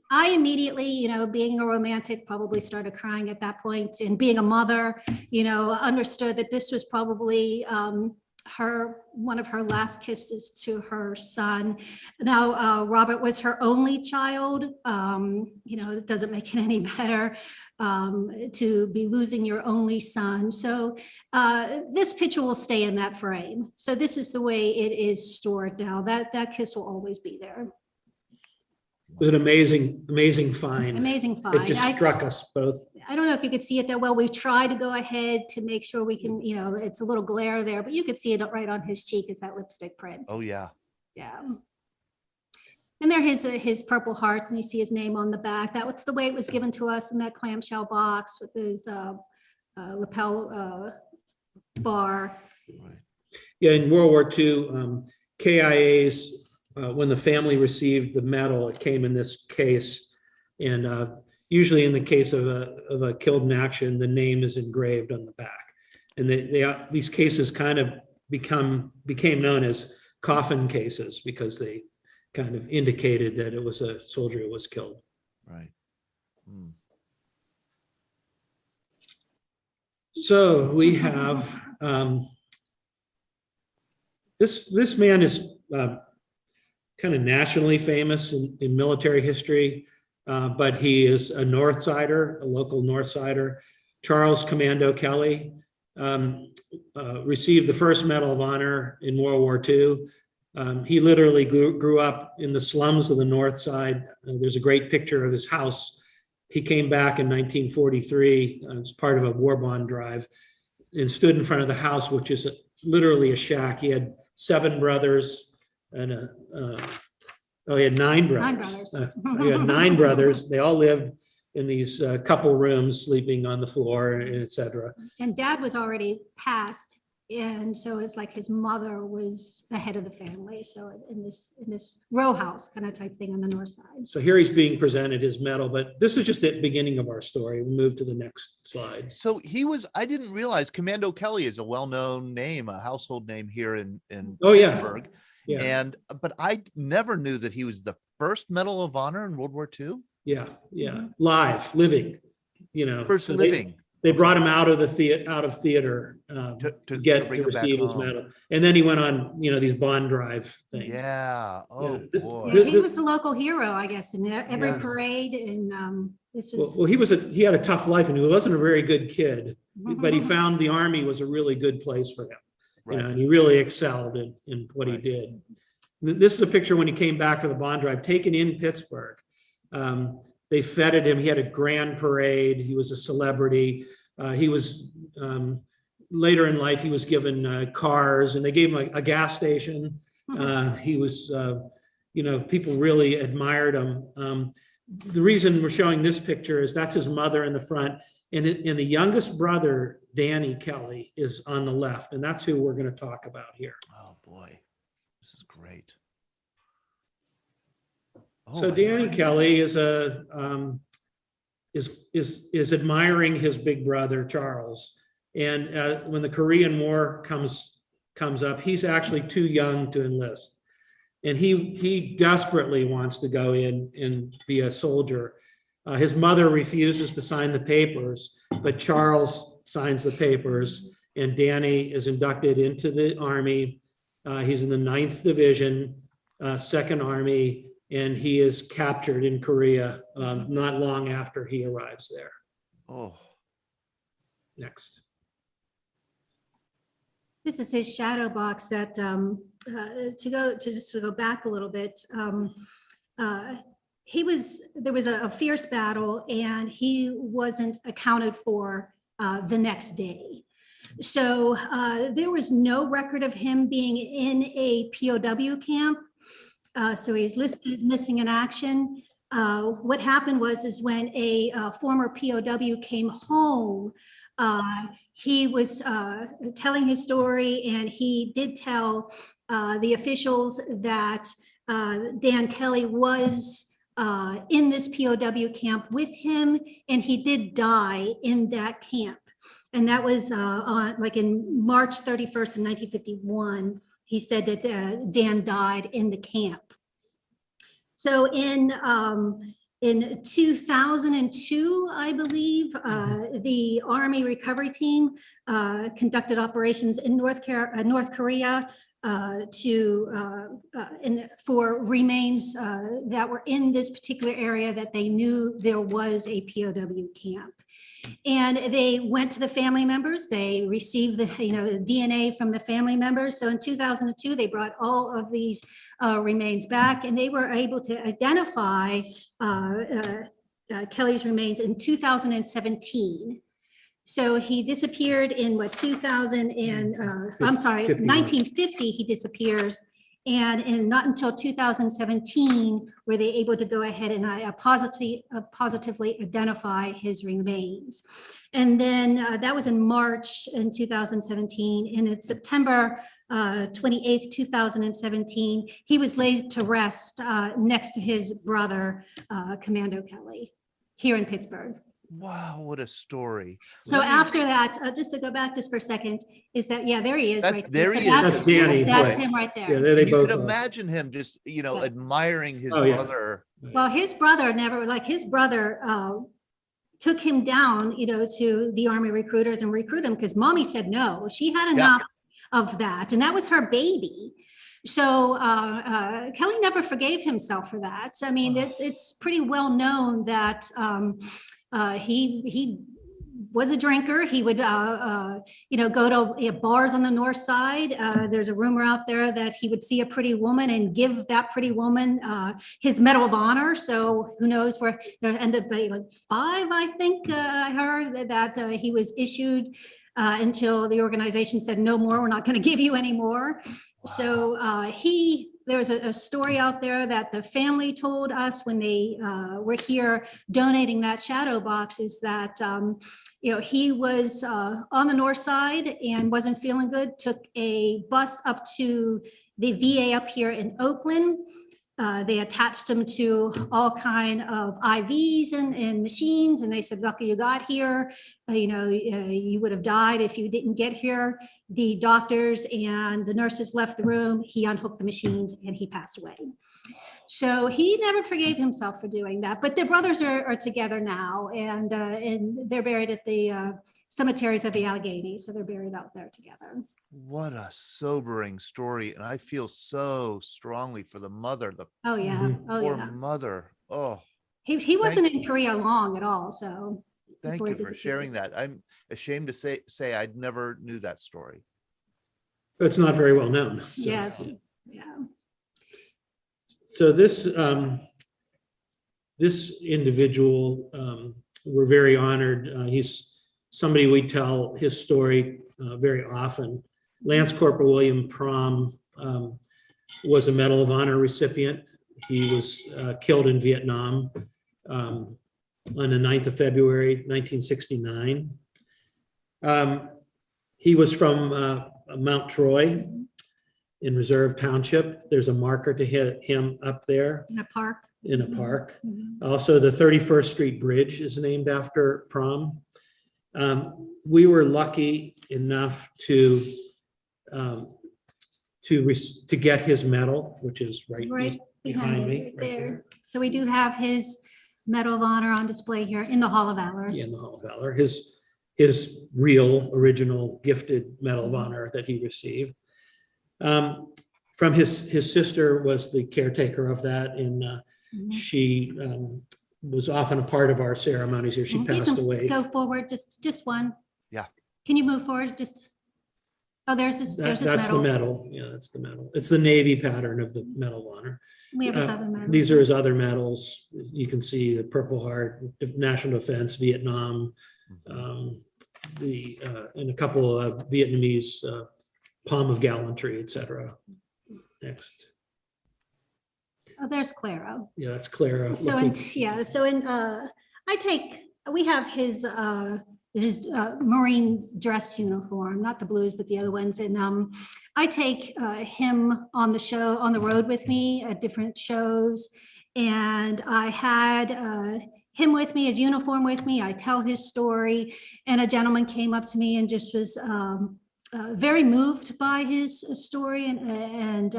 I immediately, being a romantic, probably started crying at that point, and being a mother, understood that this was probably one of her last kisses to her son. Now, Robert was her only child. It doesn't make it any better to be losing your only son. So this picture will stay in that frame. So this is the way it is stored now. That kiss will always be there. It was an amazing find. Amazing find. It just struck us both. I don't know if you could see it that well. We've tried to go ahead to make sure we can, it's a little glare there, but you could see it right on his cheek is that lipstick print. Oh, yeah. Yeah. And there his purple hearts, and you see his name on the back. That was the way it was given to us in that clamshell box with his lapel bar. Right. Yeah, in World War II, KIA's, when the family received the medal, it came in this case, and usually in the case of a killed in action, the name is engraved on the back. And these cases kind of became known as coffin cases because they kind of indicated that it was a soldier who was killed. Right. Hmm. So we have this man is kind of nationally famous in military history, but he is a North Sider, a local North Sider. Charles Commando Kelly received the first Medal of Honor in World War II. He literally grew up in the slums of the North Side. There's a great picture of his house. He came back in 1943 as part of a war bond drive and stood in front of the house, which is literally a shack. He had 7 brothers and he had 9 brothers. He had 9 brothers. They all lived in these couple rooms, sleeping on the floor, et cetera. And Dad was already passed And so it's like his mother was the head of the family. So in this row house kind of type thing on the north side. So here he's being presented his medal, but this is just the beginning of our story. We'll move to the next slide. So I didn't realize Commando Kelly is a well-known name, a household name here in Oh, yeah. Pittsburgh. Yeah. But I never knew that he was the first Medal of Honor in World War II. Yeah. Living, First So living. They brought him out of theater to bring him back receive his home. medal. And then he went on, these bond drive things. Yeah. Oh Yeah. boy. Yeah, he was a local hero, I guess, in every Yes. parade. And this was. Well, he had a tough life and he wasn't a very good kid, but he found the Army was a really good place for him. Right. And he really excelled in what he did. This is a picture when he came back for the bond drive, taken in Pittsburgh. They feted him. He had a grand parade. He was a celebrity. He was later in life, he was given cars, and they gave him a gas station. He was, people really admired him. The reason we're showing this picture is that's his mother in the front, and the youngest brother, Danny Kelly, is on the left, and that's who we're going to talk about here. Oh boy, this is great. So Danny Kelly is is admiring his big brother Charles, and when the Korean War comes up, he's actually too young to enlist, and he desperately wants to go in and be a soldier. His mother refuses to sign the papers, but Charles signs the papers, and Danny is inducted into the Army. He's in the 9th Division, 2nd Army. And he is captured in Korea not long after he arrives there. Oh, This is his shadow box that to go back a little bit. There was a fierce battle and he wasn't accounted for the next day. So there was no record of him being in a POW camp. So he's listed as missing in action. What happened was when a former POW came home, he was telling his story, and he did tell the officials that Dan Kelly was in this POW camp with him, and he did die in that camp. And that was in March 31st of 1951. He said that Dan died in the camp. So in 2002, I believe, the Army recovery team conducted operations in North Korea for remains that were in this particular area that they knew there was a POW camp. And they went to the family members. They received the DNA from the family members. So in 2002, they brought all of these remains back, and they were able to identify Kelly's remains in 2017. So he disappeared in 1950, he disappears. And not until 2017 were they able to go ahead and positively identify his remains. And then that was in March in 2017. And in September 28th, 2017, he was laid to rest next to his brother, Commando Kelly, here in Pittsburgh. wow, what a story. So after that, just to go back just for a second, is that, there he is. That's, right there So he is. That's Danny. That's him right there. Yeah, they You both could are. imagine him just, admiring his Oh, yeah. brother. Well, his brother took him down, to the Army recruiters and recruit him because mommy said no. She had enough of that, and that was her baby. So Kelly never forgave himself for that. So, I mean, it's pretty well known that he was a drinker. He would, go to bars on the north side. There's a rumor out there that he would see a pretty woman and give that pretty woman his Medal of Honor. So who knows where there ended up being 5, I think I heard that he was issued until the organization said, no more, we're not going to give you any more. Wow. So he there was a story out there that the family told us when they were here donating that shadow box, is that he was on the north side and wasn't feeling good, took a bus up to the VA up here in Oakland. They attached him to all kind of IVs and machines, and they said, lucky you got here. You would have died if you didn't get here. The doctors and the nurses left the room. He unhooked the machines and he passed away. So he never forgave himself for doing that. But their brothers are together now, and they're buried at the cemeteries of the Alleghenies. So they're buried out there together. What a sobering story. And I feel so strongly for the mother, the poor mother. Oh, he wasn't in Korea long at all. So thank you for sharing that. I'm ashamed to say I never knew that story. It's not very well known. So. Yes. Yeah. So this individual, we're very honored. He's somebody we tell his story very often. Lance Corporal William Prom was a Medal of Honor recipient. He was killed in Vietnam on the 9th of February, 1969. He was from Mount Troy in Reserve Township. There's a marker to him up there. In a park. In a park. Also, the 31st Street Bridge is named after Prom. We were lucky enough to get his medal, which is right behind me. Right there. So we do have his Medal of Honor on display here in the Hall of Valor. Yeah, in the Hall of Valor. His real, original, gifted Medal of Honor that he received. From his sister was the caretaker of that, and she was often a part of our ceremonies here. She passed away. Go forward, just one. Yeah. Can you move forward? There's his That's medal. the medal. Yeah, that's the medal. It's the Navy pattern of the Medal of Honor. We have his other medals. These are his other medals. You can see the Purple Heart, National Defense, Vietnam, and a couple of Vietnamese Palm of Gallantry, etc. Next. Oh, there's Clara. Yeah, that's Clara. We have his Marine dress uniform, not the blues, but the other ones. And I take him on the road with me at different shows. And I had him with me, his uniform with me. I tell his story, and a gentleman came up to me and just was very moved by his story, and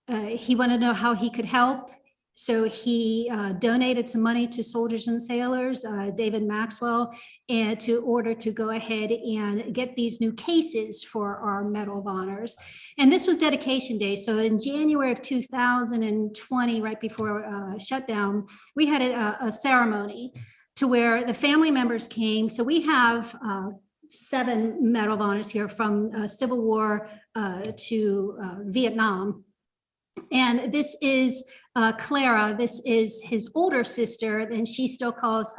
he wanted to know how he could help. So he donated some money to Soldiers and Sailors, David Maxwell, and to order to go ahead and get these new cases for our Medal of Honors. And this was dedication day. So in January of 2020, right before shutdown, we had a ceremony to where the family members came. So we have 7 Medal of Honors here, from Civil War to Vietnam. And this is Clara. This is his older sister, and she still calls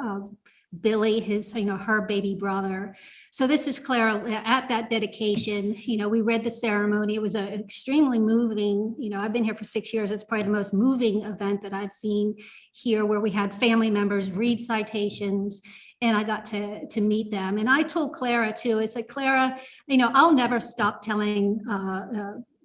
Billy her baby brother. So this is Clara at that dedication. We read the ceremony. It was an extremely moving. I've been here for 6 years. It's probably the most moving event that I've seen here, where we had family members read citations, and I got to meet them. And I told Clara too. It's like, Clara, I'll never stop telling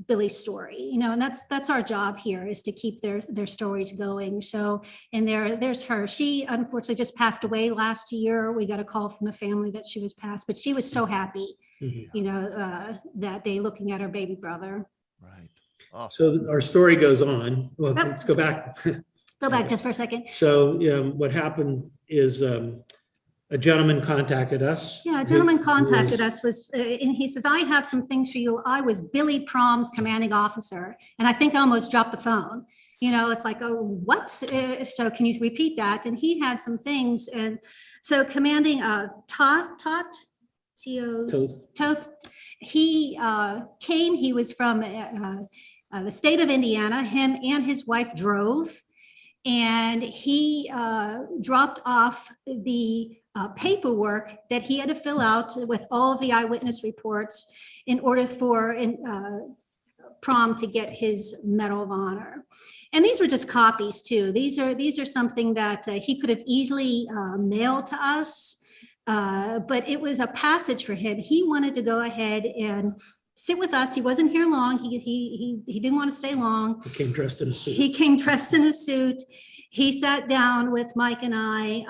Billy's story, and that's our job here, is to keep their stories going. So, and there's her. She unfortunately just passed away last year. We got a call from the family that she was passed, but she was so happy, that day, looking at her baby brother. Right. Oh. So our story goes on. Well, let's go back. Go back just for a second. So what happened is a gentleman contacted us. Yeah, a gentleman contacted us, and he says, I have some things for you. I was Billy Prom's commanding officer, and I think I almost dropped the phone. It's like, oh, what? So can you repeat that? And he had some things. And so commanding Toth, he came, he was from the state of Indiana. Him and his wife drove, and he dropped off the paperwork that he had to fill out with all of the eyewitness reports in order for Prom to get his Medal of Honor. And these were just copies too. These are something that he could have easily mailed to us, but it was a passage for him. He wanted to go ahead and sit with us. He wasn't here long. He didn't want to stay long. He came dressed in a suit. He came dressed in a suit. He sat down with Mike and I.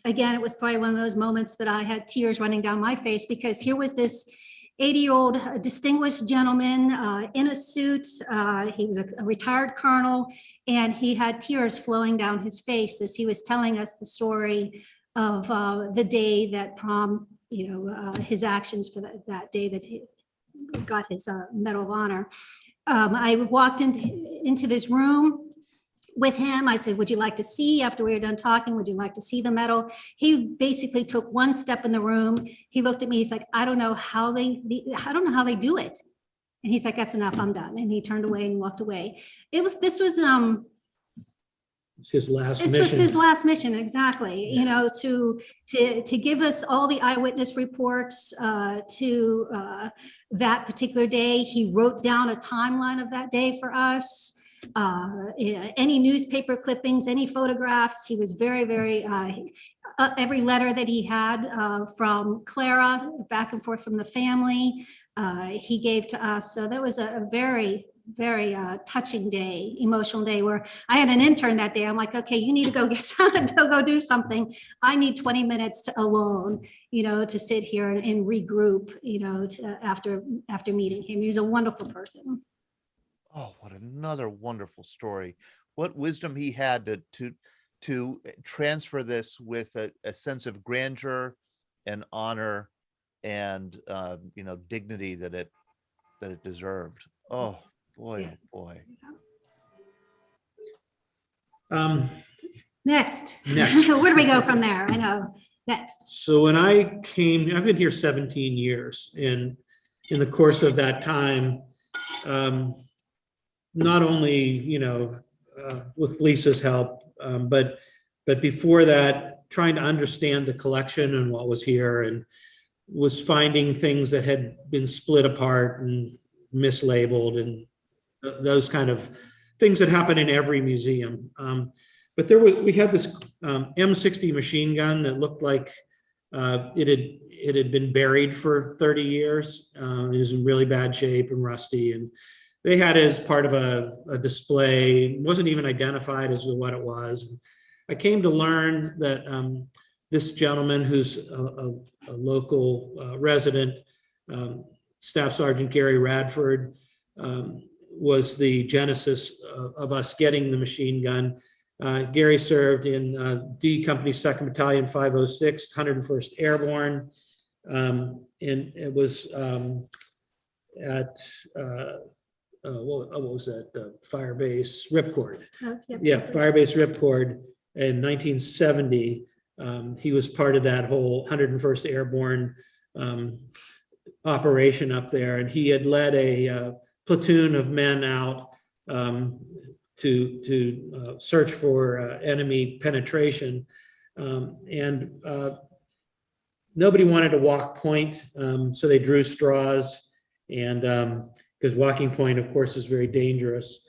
Again, it was probably one of those moments that I had tears running down my face, because here was this 80-year-old distinguished gentleman in a suit. He was a retired colonel, and he had tears flowing down his face as he was telling us the story of the day that Prom, his actions for that day that he got his Medal of Honor. I walked into this room with him. I said, would you like to see, after we were done talking, would you like to see the medal? He basically took one step in the room. He looked at me, he's like, I don't know how they do it. And he's like, that's enough, I'm done. And he turned away and walked away. This was his last mission. Was his last mission, exactly. To give us all the eyewitness reports to that particular day. He wrote down a timeline of that day for us. Any newspaper clippings, any photographs. He was very, very, every letter that he had from Clara, back and forth from the family, he gave to us. So that was a very, very touching day, emotional day, where I had an intern that day. I'm like, okay, you need to go get something, to go do something. I need 20 minutes alone, to sit here and regroup, after meeting him. He was a wonderful person. Oh, what another wonderful story. What wisdom he had to transfer this with a sense of grandeur and honor and dignity that it deserved. Oh boy, Yeah. Oh boy. Next. Next. Where do we go from there? I know. Next. So when I came, I've been here 17 years, and in the course of that time, not only, with Lisa's help, but before that, trying to understand the collection and what was here, and was finding things that had been split apart and mislabeled, and those kind of things that happen in every museum. But we had this M60 machine gun that looked like it had been buried for 30 years. It was in really bad shape and rusty, and they had it as part of a display. It wasn't even identified as what it was. I came to learn that this gentleman, who's a local resident, Staff Sergeant Gary Radford, was the genesis of us getting the machine gun. Gary served in D Company 2nd Battalion 506, 101st Airborne, and it was at what was that? Firebase Ripcord. Oh, yep. Yeah, Firebase Ripcord in 1970. He was part of that whole 101st Airborne operation up there, and he had led a platoon of men out to search for enemy penetration, and nobody wanted to walk point, so they drew straws, and because walking point, of course, is very dangerous.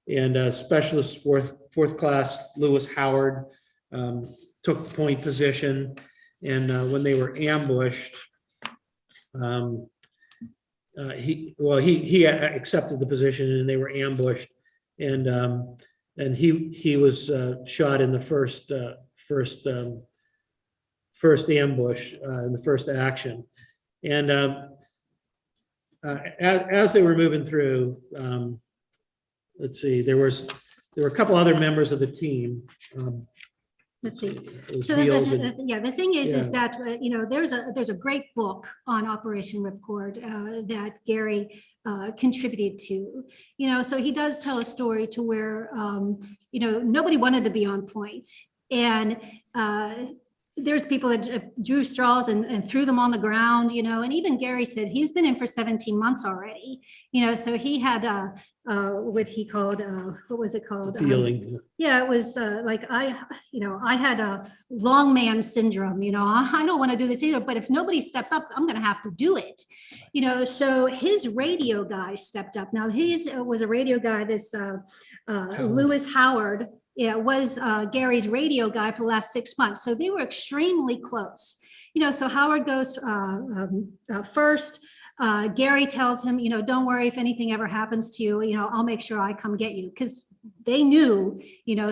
And Specialist fourth class Lewis Howard took point position, and when they were ambushed, he accepted the position, and they were ambushed, and he was shot in the first ambush, in the first action. And as they were moving through, let's see, there were a couple other members of the team. Let's see. It was So Beals the thing is Yeah. that there's a great book on Operation Ripcord that Gary contributed to. So he does tell a story to where nobody wanted to be on point, and there's people that drew straws and threw them on the ground, and even Gary said he's been in for 17 months already, so he had what he called, what was it called? Feeling. Yeah, it was I had a long man syndrome, I don't want to do this either, but if nobody steps up, I'm going to have to do it, so his radio guy stepped up. Now, he was a radio guy, this Lewis Howard. Yeah, was Gary's radio guy for the last 6 months. So they were extremely close. So Howard goes first. Gary tells him, don't worry if anything ever happens to you, I'll make sure I come get you, because they knew,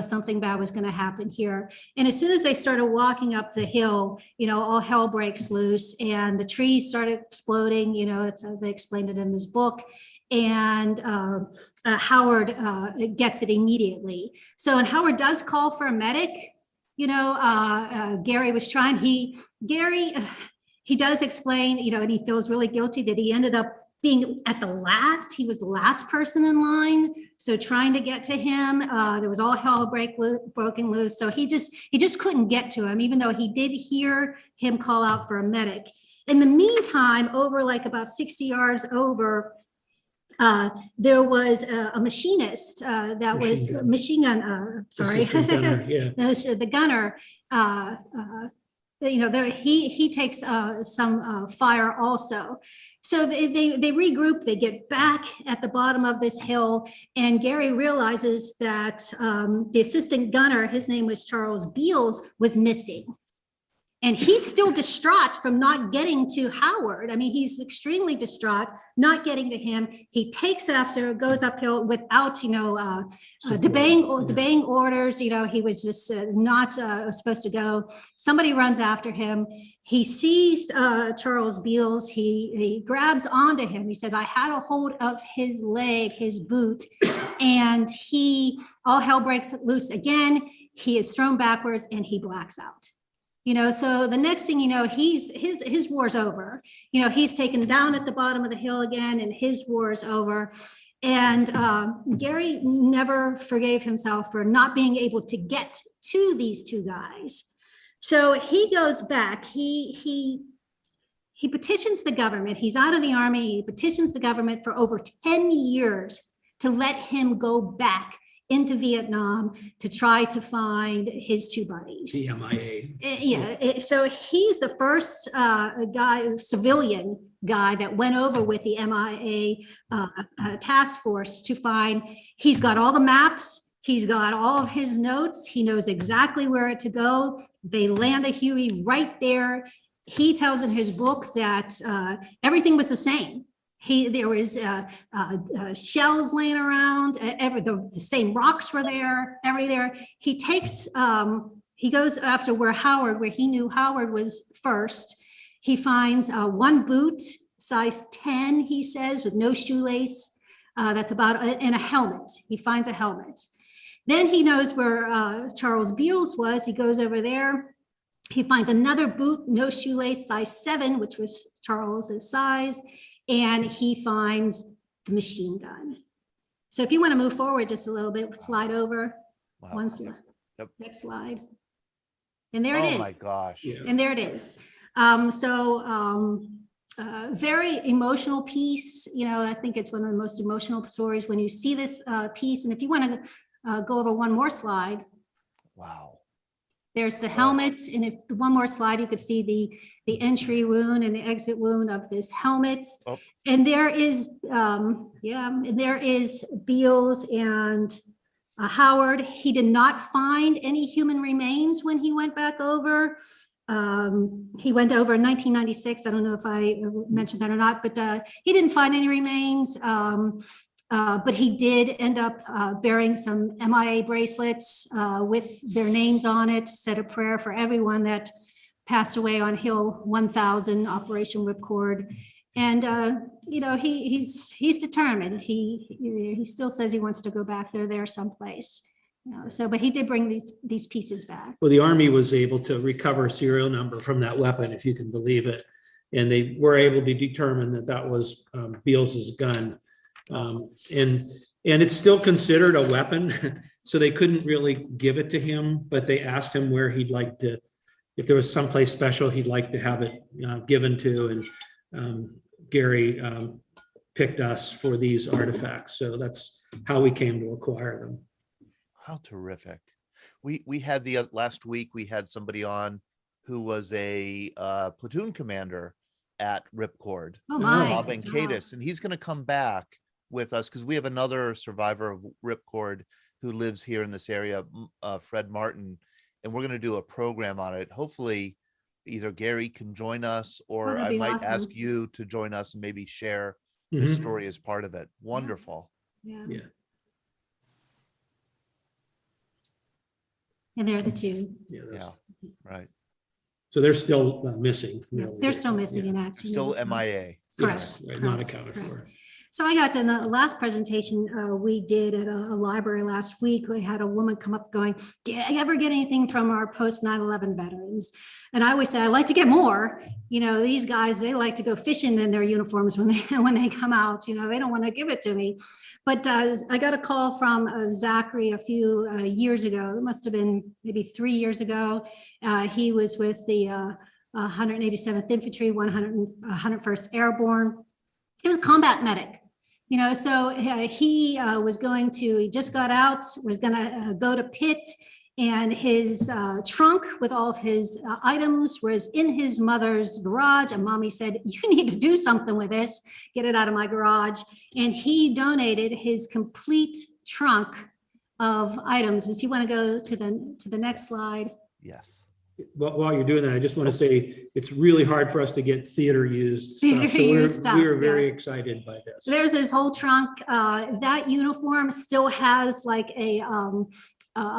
something bad was going to happen here. And as soon as they started walking up the hill, all hell breaks loose and the trees started exploding. They explained it in this book. And Howard gets it immediately. So, and Howard does call for a medic. Gary was trying. Gary does explain, and he feels really guilty that he ended up being at the last. He was the last person in line. So trying to get to him, there was all hell broken loose. So he just couldn't get to him, even though he did hear him call out for a medic. In the meantime, over about 60 yards over, there was a machinist that was machine gun. Gunner, yeah. The gunner. He takes some fire also. So they regroup. They get back at the bottom of this hill, and Gary realizes that the assistant gunner, his name was Charles Beals, was missing. And he's still distraught from not getting to Howard. I mean, he's extremely distraught, not getting to him. He takes after, goes uphill without, obeying orders. He was just not supposed to go. Somebody runs after him. He sees Charles Beals. He grabs onto him. He says, I had a hold of his leg, his boot, and all hell breaks loose again. He is thrown backwards and he blacks out. So the next thing his war's over. He's taken down at the bottom of the hill again, and his war is over. And Gary never forgave himself for not being able to get to these two guys. So he goes back. He petitions the government. He's out of the army. He petitions the government for over 10 years to let him go back into Vietnam to try to find his two buddies. The MIA. Yeah, so he's the first civilian guy that went over with the MIA task force to find. He's got all the maps. He's got all of his notes. He knows exactly where to go. They land the Huey right there. He tells in his book that everything was the same. There was shells laying around. The same rocks were there. He takes. He goes after where he knew Howard was first. He finds one boot, size 10. He says, with no shoelace. That's about and a helmet. He finds a helmet. Then he knows where Charles Beals was. He goes over there. He finds another boot, no shoelace, size 7, which was Charles's size. And he finds the machine gun. So if you want to move forward just a little bit, slide over. Wow. One slide. Yep. Next slide. And there it is. Oh my gosh. Yeah. And there it is. Very emotional piece. I think it's one of the most emotional stories when you see this piece. And if you want to go over one more slide. Wow. There's the helmet, and if one more slide, you could see the entry wound and the exit wound of this helmet. Oh. And there is, Beals and Howard. He did not find any human remains when he went back over. He went over in 1996. I don't know if I mentioned that or not, but he didn't find any remains. But he did end up bearing some MIA bracelets with their names on it, said a prayer for everyone that passed away on Hill 1000, Operation Ripcord. And, he's determined. He still says he wants to go back there someplace. But he did bring these pieces back. Well, the Army was able to recover a serial number from that weapon, if you can believe it. And they were able to determine that was Beals's gun. And it's still considered a weapon, so they couldn't really give it to him, but they asked him where he'd like to if there was someplace special he'd like to have it given to, and Gary picked us for these artifacts. So that's how we came to acquire them. How terrific. We had the last week, we had somebody on who was a platoon commander at Ripcord, Oh my. Bob Ancadis, and he's going to come back with us because we have another survivor of Ripcord who lives here in this area, Fred Martin, and we're going to do a program on it. Hopefully either Gary can join us, or that'd I be might awesome. ask you to join us and maybe share the Mhm. story as part of it. Wonderful. Yeah. Yeah. And they're the two. Yeah. Yeah, right. So they're still missing. Yeah, really. they're still missing Yeah. in action. Still MIA. Correct. Right, not correct, accounted correct. for. So I got in the last presentation we did at a library last week. We had a woman come up going, "Do you ever get anything from our post 9/11 veterans?" And I always say, I like to get more. You know, these guys, they like to go fishing in their uniforms when they come out. You know, they don't want to give it to me. But I got a call from Zachary a few years ago. It must have been maybe 3 years ago. He was with the 187th Infantry, 101st Airborne. He was a combat medic. You know, so he just got out, was going to go to Pitt, and his trunk with all of his items was in his mother's garage. And mommy said, "You need to do something with this, get it out of my garage." And he donated his complete trunk of items. And if you want to go to the next slide. Yes. While you're doing that, I just want to say it's really hard for us to get theater used stuff. So Theater used stuff, we're very yes. excited by this. There's his whole trunk. That uniform still has like a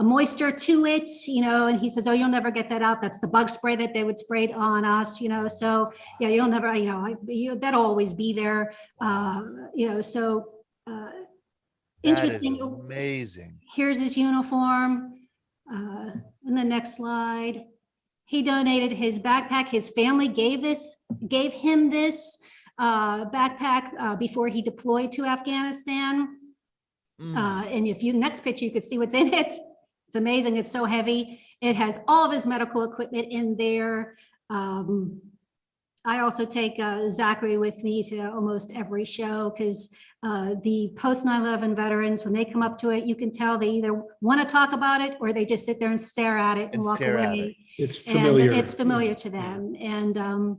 moisture to it, you know, and he says, "Oh, you'll never get that out. That's the bug spray that they would spray it on us, you know, so yeah, you'll never, you know, that'll always be there, you know, so interesting. That is amazing. Here's his uniform. In the next slide, he donated his backpack. His family gave him this backpack before he deployed to Afghanistan. And if you next picture, you could see what's in it. It's amazing. It's so heavy. It has all of his medical equipment in there. I also take Zachary with me to almost every show because the post 9/11 veterans, when they come up to it, you can tell they either want to talk about it or they just sit there and stare at it and walk stare at away. It's familiar. And it's familiar to them. And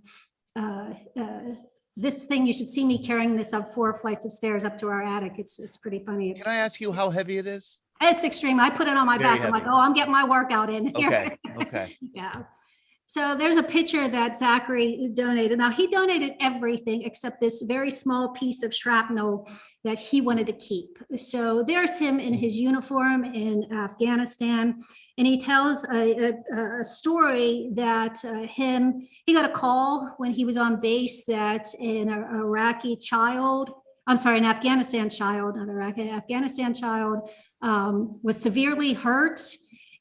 this thing, you should see me carrying this up 4 flights of stairs up to our attic. It's pretty funny. Can I ask you how heavy it is? It's extreme. I put it on my Very back. I'm like, heavy. oh, I'm getting my workout in here. Okay, okay. Yeah. So there's a picture that Zachary donated. Now he donated everything except this very small piece of shrapnel that he wanted to keep. So there's him in his uniform in Afghanistan. And he tells a story that he got a call when he was on base that an Afghanistan child, not Iraqi, Afghanistan child was severely hurt.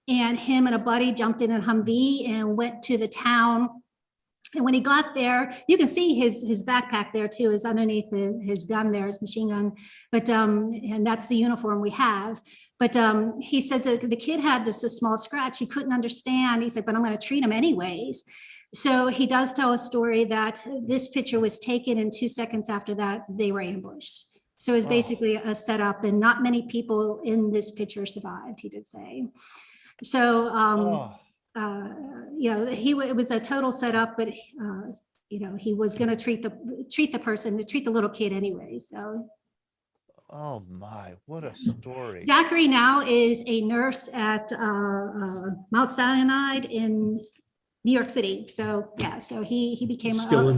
And him and a buddy jumped in a Humvee and went to the town. And when he got there, you can see his backpack there too, is underneath his gun there, his machine gun. But and that's the uniform we have. But he said that the kid had just a small scratch. He couldn't understand. He said, "But I'm going to treat him anyways." So he does tell a story that this picture was taken, and 2 seconds after that, they were ambushed. So it was basically a setup, and not many people in this picture survived, he did say. So, you know, it was a total setup, but, you know, he was going to treat the little kid anyway. So. Oh my, what a story. Zachary now is a nurse at Mount Sinai in New York City. So yeah, so he became Still in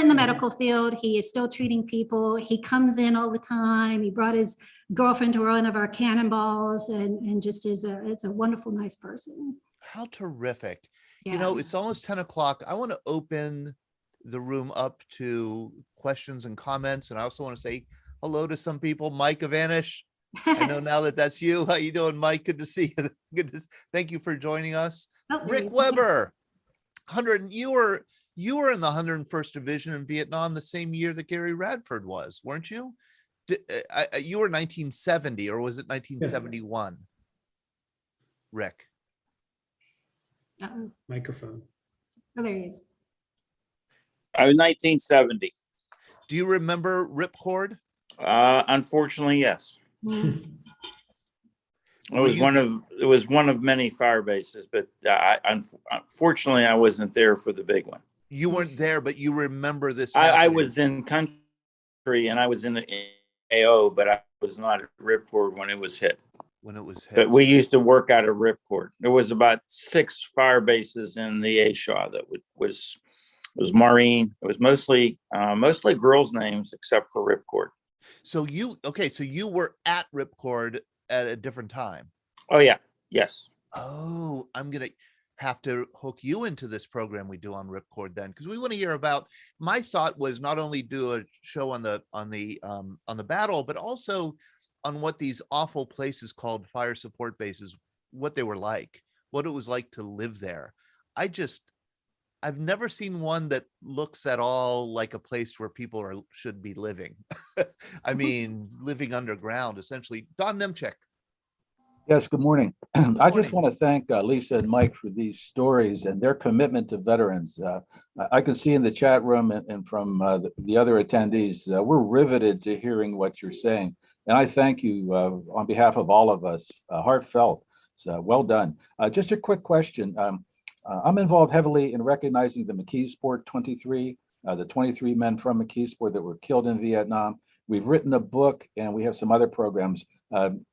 the medical field. He is still treating people. He comes in all the time. He brought his girlfriend to one of our cannonballs and just it's a wonderful, nice person. How terrific. Yeah. You know, it's almost 10 o'clock. I want to open the room up to questions and comments. And I also want to say hello to some people. Mike Avanish, I know now that's you. How you doing, Mike? Good to see you. Thank you for joining us. Rick Weber, you were in the 101st Division in Vietnam the same year that Gary Radford was, weren't you? You were 1970, or was it 1971? Rick. Uh-oh. Microphone. Oh, there he is. I was 1970. Do you remember Ripcord? Unfortunately, yes. Mm. It was one of many fire bases, but unfortunately, I wasn't there for the big one. You weren't there, but you remember this. I was in country and I was in the AO, but I was not at Ripcord when it was hit. When it was hit. But we used to work out of Ripcord. There was about 6 fire bases in the A Shaw that was Maureen. It was mostly girls' names except for Ripcord. So you were at Ripcord at a different time. Oh yeah, yes. Oh, I'm gonna have to hook you into this program we do on Ripcord then, because we want to hear about. My thought was not only do a show on the battle, but also on what these awful places called fire support bases, what they were like, what it was like to live there. I've never seen one that looks at all like a place where people should be living. I mean, living underground, essentially. Don Nemchek. Yes, good morning. I just want to thank Lisa and Mike for these stories and their commitment to veterans. I can see in the chat room and from the other attendees, we're riveted to hearing what you're saying. And I thank you on behalf of all of us, heartfelt. So well done. Just a quick question. I'm involved heavily in recognizing the McKeesport 23, the 23 men from McKeesport that were killed in Vietnam. We've written a book and we have some other programs.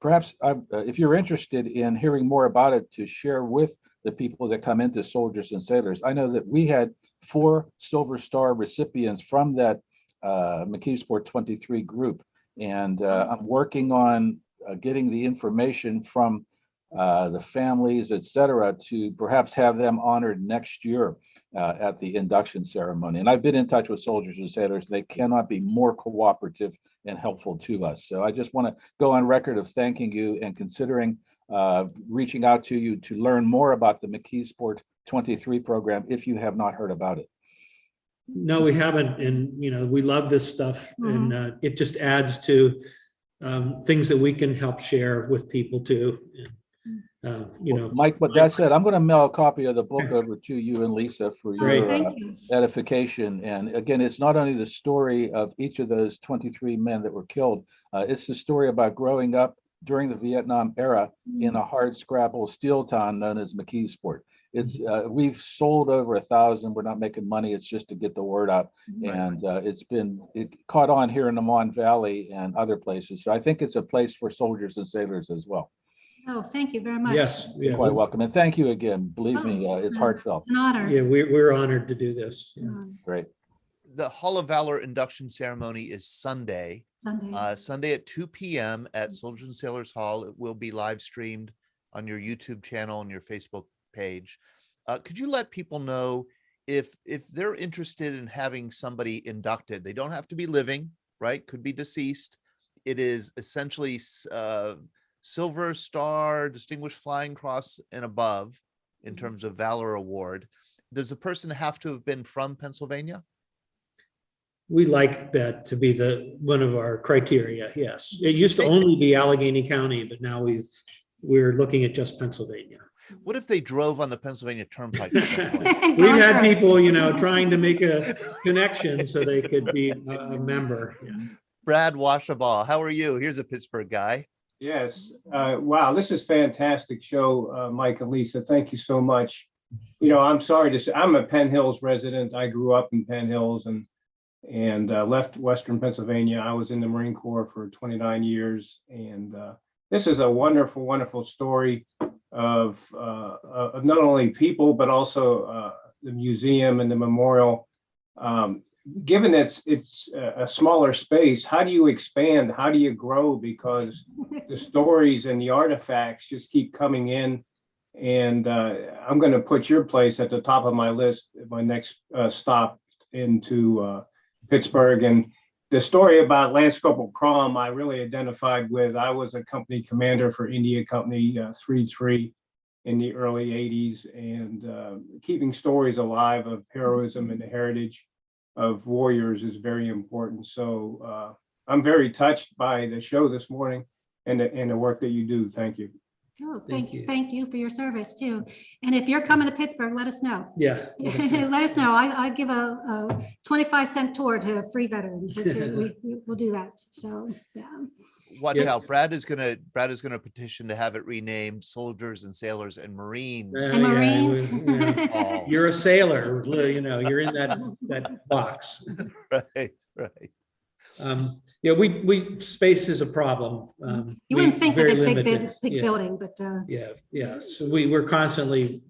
Perhaps if you're interested in hearing more about it, to share with the people that come into Soldiers and Sailors. I know that we had 4 Silver Star recipients from that McKeesport 23 group. And I'm working on getting the information from the families, et cetera, to perhaps have them honored next year at the induction ceremony. And I've been in touch with Soldiers and Sailors. They cannot be more cooperative and helpful to us. So I just want to go on record of thanking you and considering reaching out to you to learn more about the McKeesport 23 program if you have not heard about it. No, we haven't. And, we love this stuff. And it just adds to things that we can help share with people too. Mike, with that said, I'm going to mail a copy of the book over to you and Lisa for your edification. And again, it's not only the story of each of those 23 men that were killed, it's the story about growing up during the Vietnam era in a hard scrabble steel town known as McKeesport. It's we've sold over 1,000. We're not making money. It's just to get the word out. And it caught on here in the Mon Valley and other places. So I think it's a place for soldiers and sailors as well. Oh, thank you very much. Yes, you're quite welcome. And thank you again. Believe me, it's heartfelt. It's an honor. Yeah, we're honored to do this. Yeah. Great. The Hall of Valor induction ceremony is Sunday. Sunday at 2 p.m. at Soldiers and Sailors Hall. It will be live streamed on your YouTube channel and your Facebook page. Could you let people know if they're interested in having somebody inducted? They don't have to be living, right? Could be deceased. It is essentially Silver Star, Distinguished Flying Cross and above in terms of Valor Award. Does the person have to have been from Pennsylvania? We like that to be one of our criteria. Yes, it used to only be Allegheny County, but now we're looking at just Pennsylvania. What if they drove on the Pennsylvania Turnpike? We've had people, trying to make a connection so they could be a member. Yeah. Brad Washabaugh, how are you? Here's a Pittsburgh guy. Yes. Wow, this is fantastic show, Mike and Lisa. Thank you so much. I'm sorry to say, I'm a Penn Hills resident. I grew up in Penn Hills and left Western Pennsylvania. I was in the Marine Corps for 29 years. And this is a wonderful, wonderful story of not only people, but also the museum and the memorial. Given that it's a smaller space, how do you expand? How do you grow? Because the stories and the artifacts just keep coming in. And I'm going to put your place at the top of my list, my next stop into Pittsburgh. And the story about Lance Corporal Crom, I really identified with. I was a company commander for India Company 3-3 in the early 80s, and keeping stories alive of heroism and the heritage of warriors is very important. So I'm very touched by the show this morning and the work that you do. Thank you. Oh, Thank you. thank you for your service too. And if you're coming to Pittsburgh, let us know. Yeah. Let us know. I give a 25-cent tour to free veterans. We'll do that. So, yeah. Watch Yeah. out. Brad is gonna petition to have it renamed Soldiers and Sailors and Marines. And Marines. Oh. You're a sailor, you're in that box. Right. Yeah, we space is a problem. You wouldn't think with very this limited. big Yeah. building, but Yeah. So we're constantly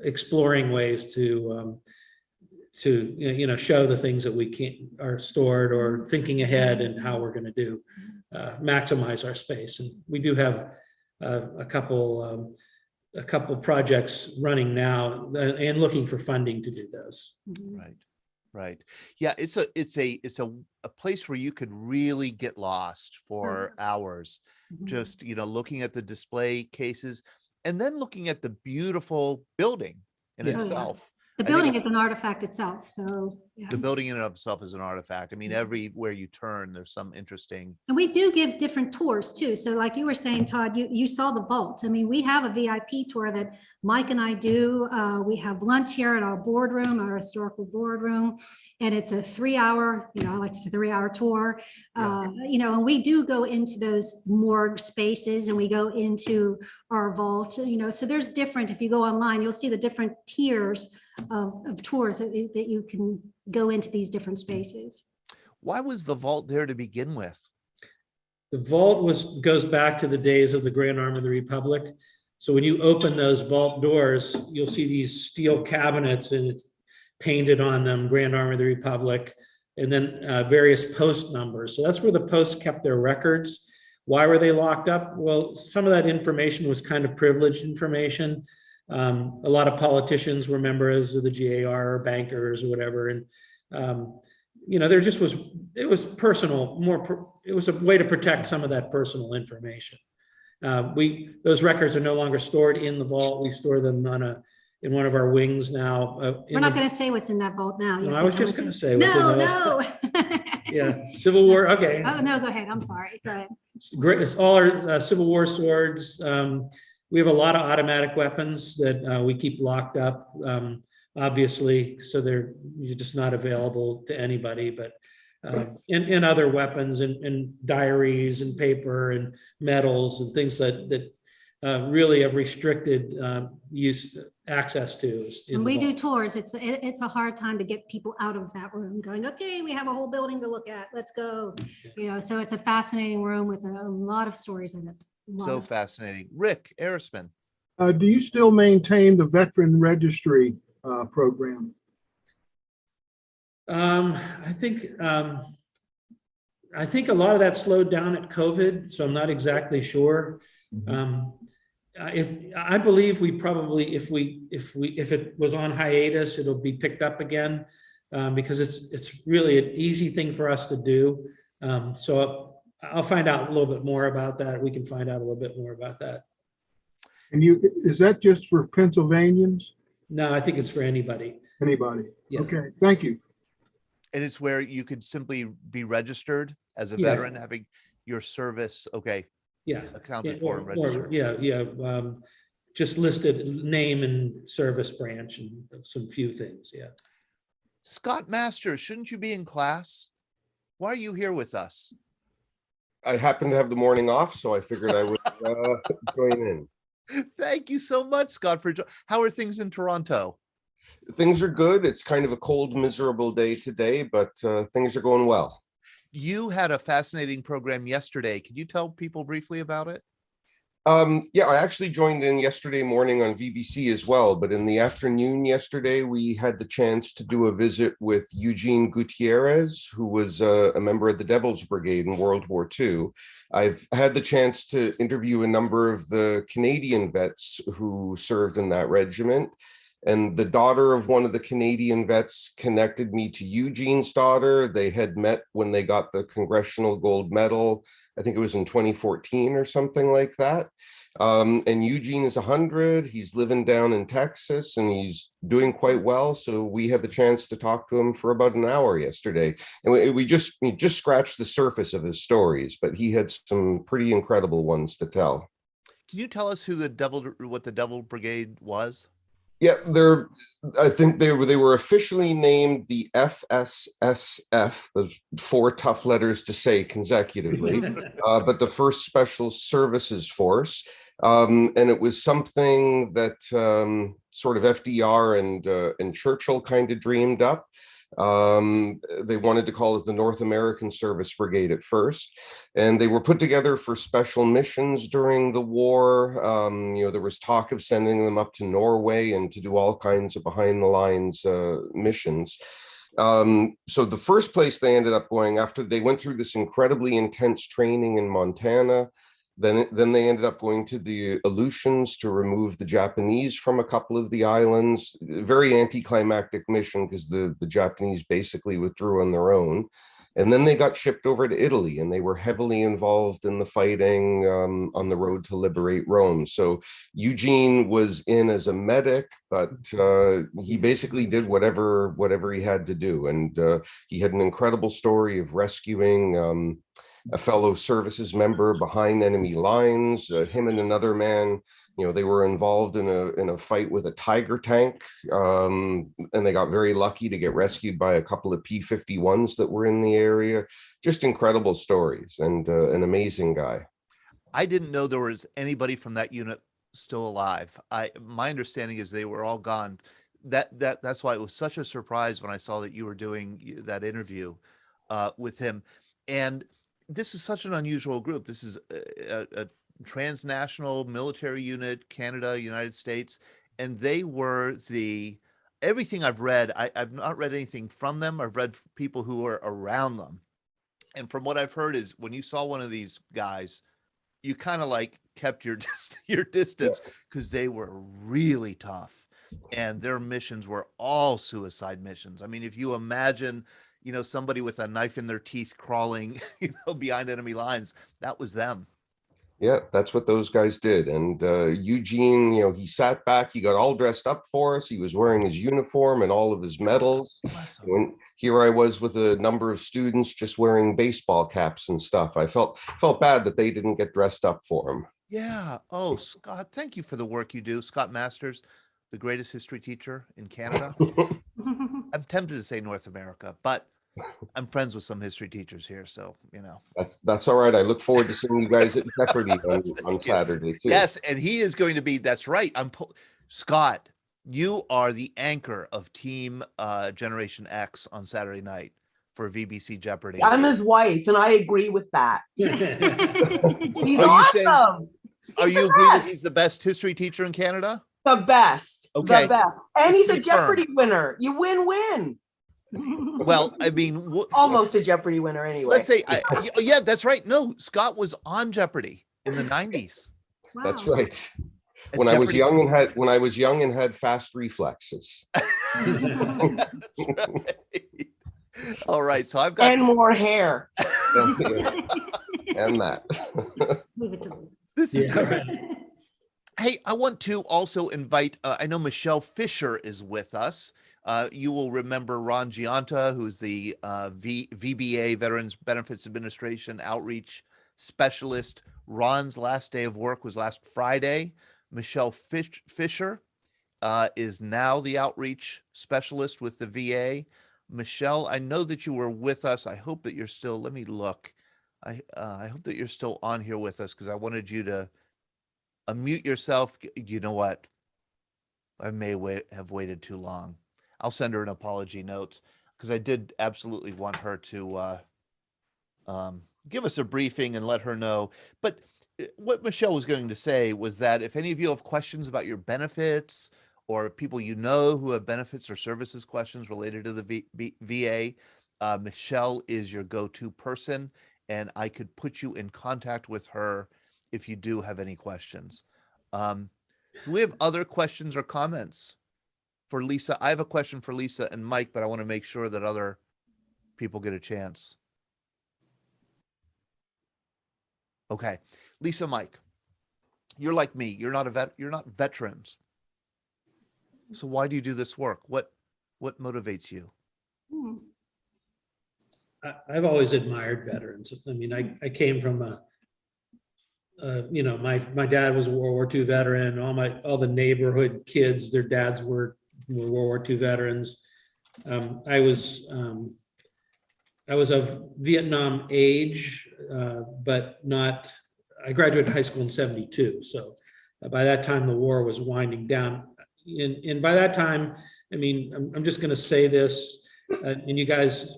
exploring ways to show the things that we are stored, or thinking ahead and how we're going to maximize our space. And we do have a couple projects running now, and looking for funding to do those. Right. Yeah, it's a place where you could really get lost for hours, just looking at the display cases and then looking at the beautiful building in itself. the building is an artifact itself. So yeah. The building in and of itself is an artifact. I mean, everywhere you turn, there's some interesting. And we do give different tours too. So like you were saying, Todd, you saw the vault. I mean, we have a VIP tour that Mike and I do. We have lunch here at our boardroom, our historical boardroom, and it's a 3-hour, I like to say 3-hour tour. And we do go into those morgue spaces, and we go into our vault, so there's different, if you go online, you'll see the different tiers of tours that you can go into these different spaces. Why was the vault there to begin with? The vault goes back to the days of the Grand Army of the Republic. So when you open those vault doors, you'll see these steel cabinets, and it's painted on them, Grand Army of the Republic, and then various post numbers. So that's where the posts kept their records. Why were they locked up? Well, some of that information was kind of privileged information. A lot of politicians were members of the GAR or bankers or whatever. And, there just it was personal, it was a way to protect some of that personal information. Those records are no longer stored in the vault. We store them in one of our wings now. We're not going to say what's in that vault now. No, I was just going to say what's in the vault. No. Yeah, Civil War. Okay. Oh, no, go ahead. I'm sorry. Go ahead. It's all our Civil War swords. We have a lot of automatic weapons that we keep locked up, obviously, so you're just not available to anybody, but and other weapons and diaries and paper and medals and things that really have restricted access to. When we do tours, it's a hard time to get people out of that room going, okay, we have a whole building to look at, let's go. So it's a fascinating room with a lot of stories in it. So fascinating. Rick Arisman. Do you still maintain the veteran registry program? I think a lot of that slowed down at COVID, so I'm not exactly sure. I believe we probably, if it was on hiatus, it'll be picked up again, because it's really an easy thing for us to do. So I'll find out a little bit more about that. We can find out a little bit more about that. And is that just for Pennsylvanians? No, I think it's for anybody. Anybody. Yeah. Okay, thank you. And it's where you could simply be registered as a veteran, having your service, accounted for and registered. Just listed name and service branch and some few things. Yeah. Scott Masters, shouldn't you be in class? Why are you here with us? I happen to have the morning off, so I figured I would join in. Thank you so much, Scott. How are things in Toronto? Things are good. It's kind of a cold, miserable day today, but things are going well. You had a fascinating program yesterday. Can you tell people briefly about it? I actually joined in yesterday morning on VBC as well, but in the afternoon yesterday, we had the chance to do a visit with Eugene Gutierrez, who was a member of the Devil's Brigade in World War II. I've had the chance to interview a number of the Canadian vets who served in that regiment. And the daughter of one of the Canadian vets connected me to Eugene's daughter. They had met when they got the Congressional Gold Medal. I think it was in 2014 or something like that. And Eugene is 100. He's living down in Texas, and he's doing quite well. So we had the chance to talk to him for about an hour yesterday. And we just scratched the surface of his stories, but he had some pretty incredible ones to tell. can you tell us who what the Devil Brigade was? Yeah, I think they were officially named the FSSF. Those 4 tough letters to say consecutively, but the First Special Services Force, and it was something that sort of FDR and Churchill kind of dreamed up. They wanted to call it the North American Service Brigade at first, and they were put together for special missions during the war. There was talk of sending them up to Norway and to do all kinds of behind the lines missions. So the first place they ended up going, after they went through this incredibly intense training in Montana, then they ended up going to the Aleutians to remove the Japanese from a couple of the islands. Very anticlimactic mission because the Japanese basically withdrew on their own. And then they got shipped over to Italy, and they were heavily involved in the fighting on the road to liberate Rome. So Eugene was in as a medic, but he basically did whatever he had to do. And he had an incredible story of rescuing a fellow services member behind enemy lines. Him and another man, they were involved in a fight with a Tiger tank, and they got very lucky to get rescued by a couple of P-51s that were in the area. Just incredible stories, and an amazing guy. I didn't know there was anybody from that unit still alive. My understanding is they were all gone. That's why it was such a surprise when I saw that you were doing that interview with him. And this is such an unusual group. This is a transnational military unit, Canada, United States, and they were everything I've read, I've not read anything from them. I've read people who were around them. And from what I've heard is when you saw one of these guys, you kind of like kept your distance because they were really tough. And their missions were all suicide missions. I mean, if you imagine, somebody with a knife in their teeth crawling, behind enemy lines, that was them. Yeah, that's what those guys did. And Eugene, he sat back, he got all dressed up for us. He was wearing his uniform and all of his medals. When here I was with a number of students just wearing baseball caps and stuff. I felt bad that they didn't get dressed up for him. Yeah. Oh, Scott, thank you for the work you do. Scott Masters, the greatest history teacher in Canada. I'm tempted to say North America, but I'm friends with some history teachers here, so that's all right. I look forward to seeing you guys at Jeopardy on Saturday too. Yes, and he is going to be. That's right. Scott. You are the anchor of Team Generation X on Saturday night for VBC Jeopardy. I'm his wife, and I agree with that. He's awesome. Are you agree that he's the best history teacher in Canada? The best. Okay. The best. And he's a Jeopardy winner. You win-win. Well, I mean, almost a Jeopardy winner anyway. Let's say, yeah, that's right. No, Scott was on Jeopardy in the 90s. Wow. That's right. When I was young and had fast reflexes. All right, so I've got and more hair. And that. This is great. Hey, I want to also invite. I know Michelle Fisher is with us. You will remember Ron Gianta, who's the VBA, Veterans Benefits Administration Outreach Specialist. Ron's last day of work was last Friday. Michelle Fisher is now the Outreach Specialist with the VA. Michelle, I know that you were with us. I hope that you're still, let me look. I hope that you're still on here with us because I wanted you to unmute yourself. You know what? I may have waited too long. I'll send her an apology note because I did absolutely want her to give us a briefing and let her know. But what Michelle was going to say was that if any of you have questions about your benefits or people who have benefits or services questions related to the VA, Michelle is your go-to person, and I could put you in contact with her if you do have any questions. Do we have other questions or comments for Lisa? I have a question for Lisa and Mike, but I want to make sure that other people get a chance. Okay, Lisa, Mike, you're like me. You're not veterans. So why do you do this work? What motivates you? I've always admired veterans. I mean, I came from my dad was a World War II veteran. All the neighborhood kids, their dads were World War II veterans. I was of Vietnam age, but not. I graduated high school in '72, so by that time the war was winding down. And by that time, I mean, I'm just going to say this, and you guys,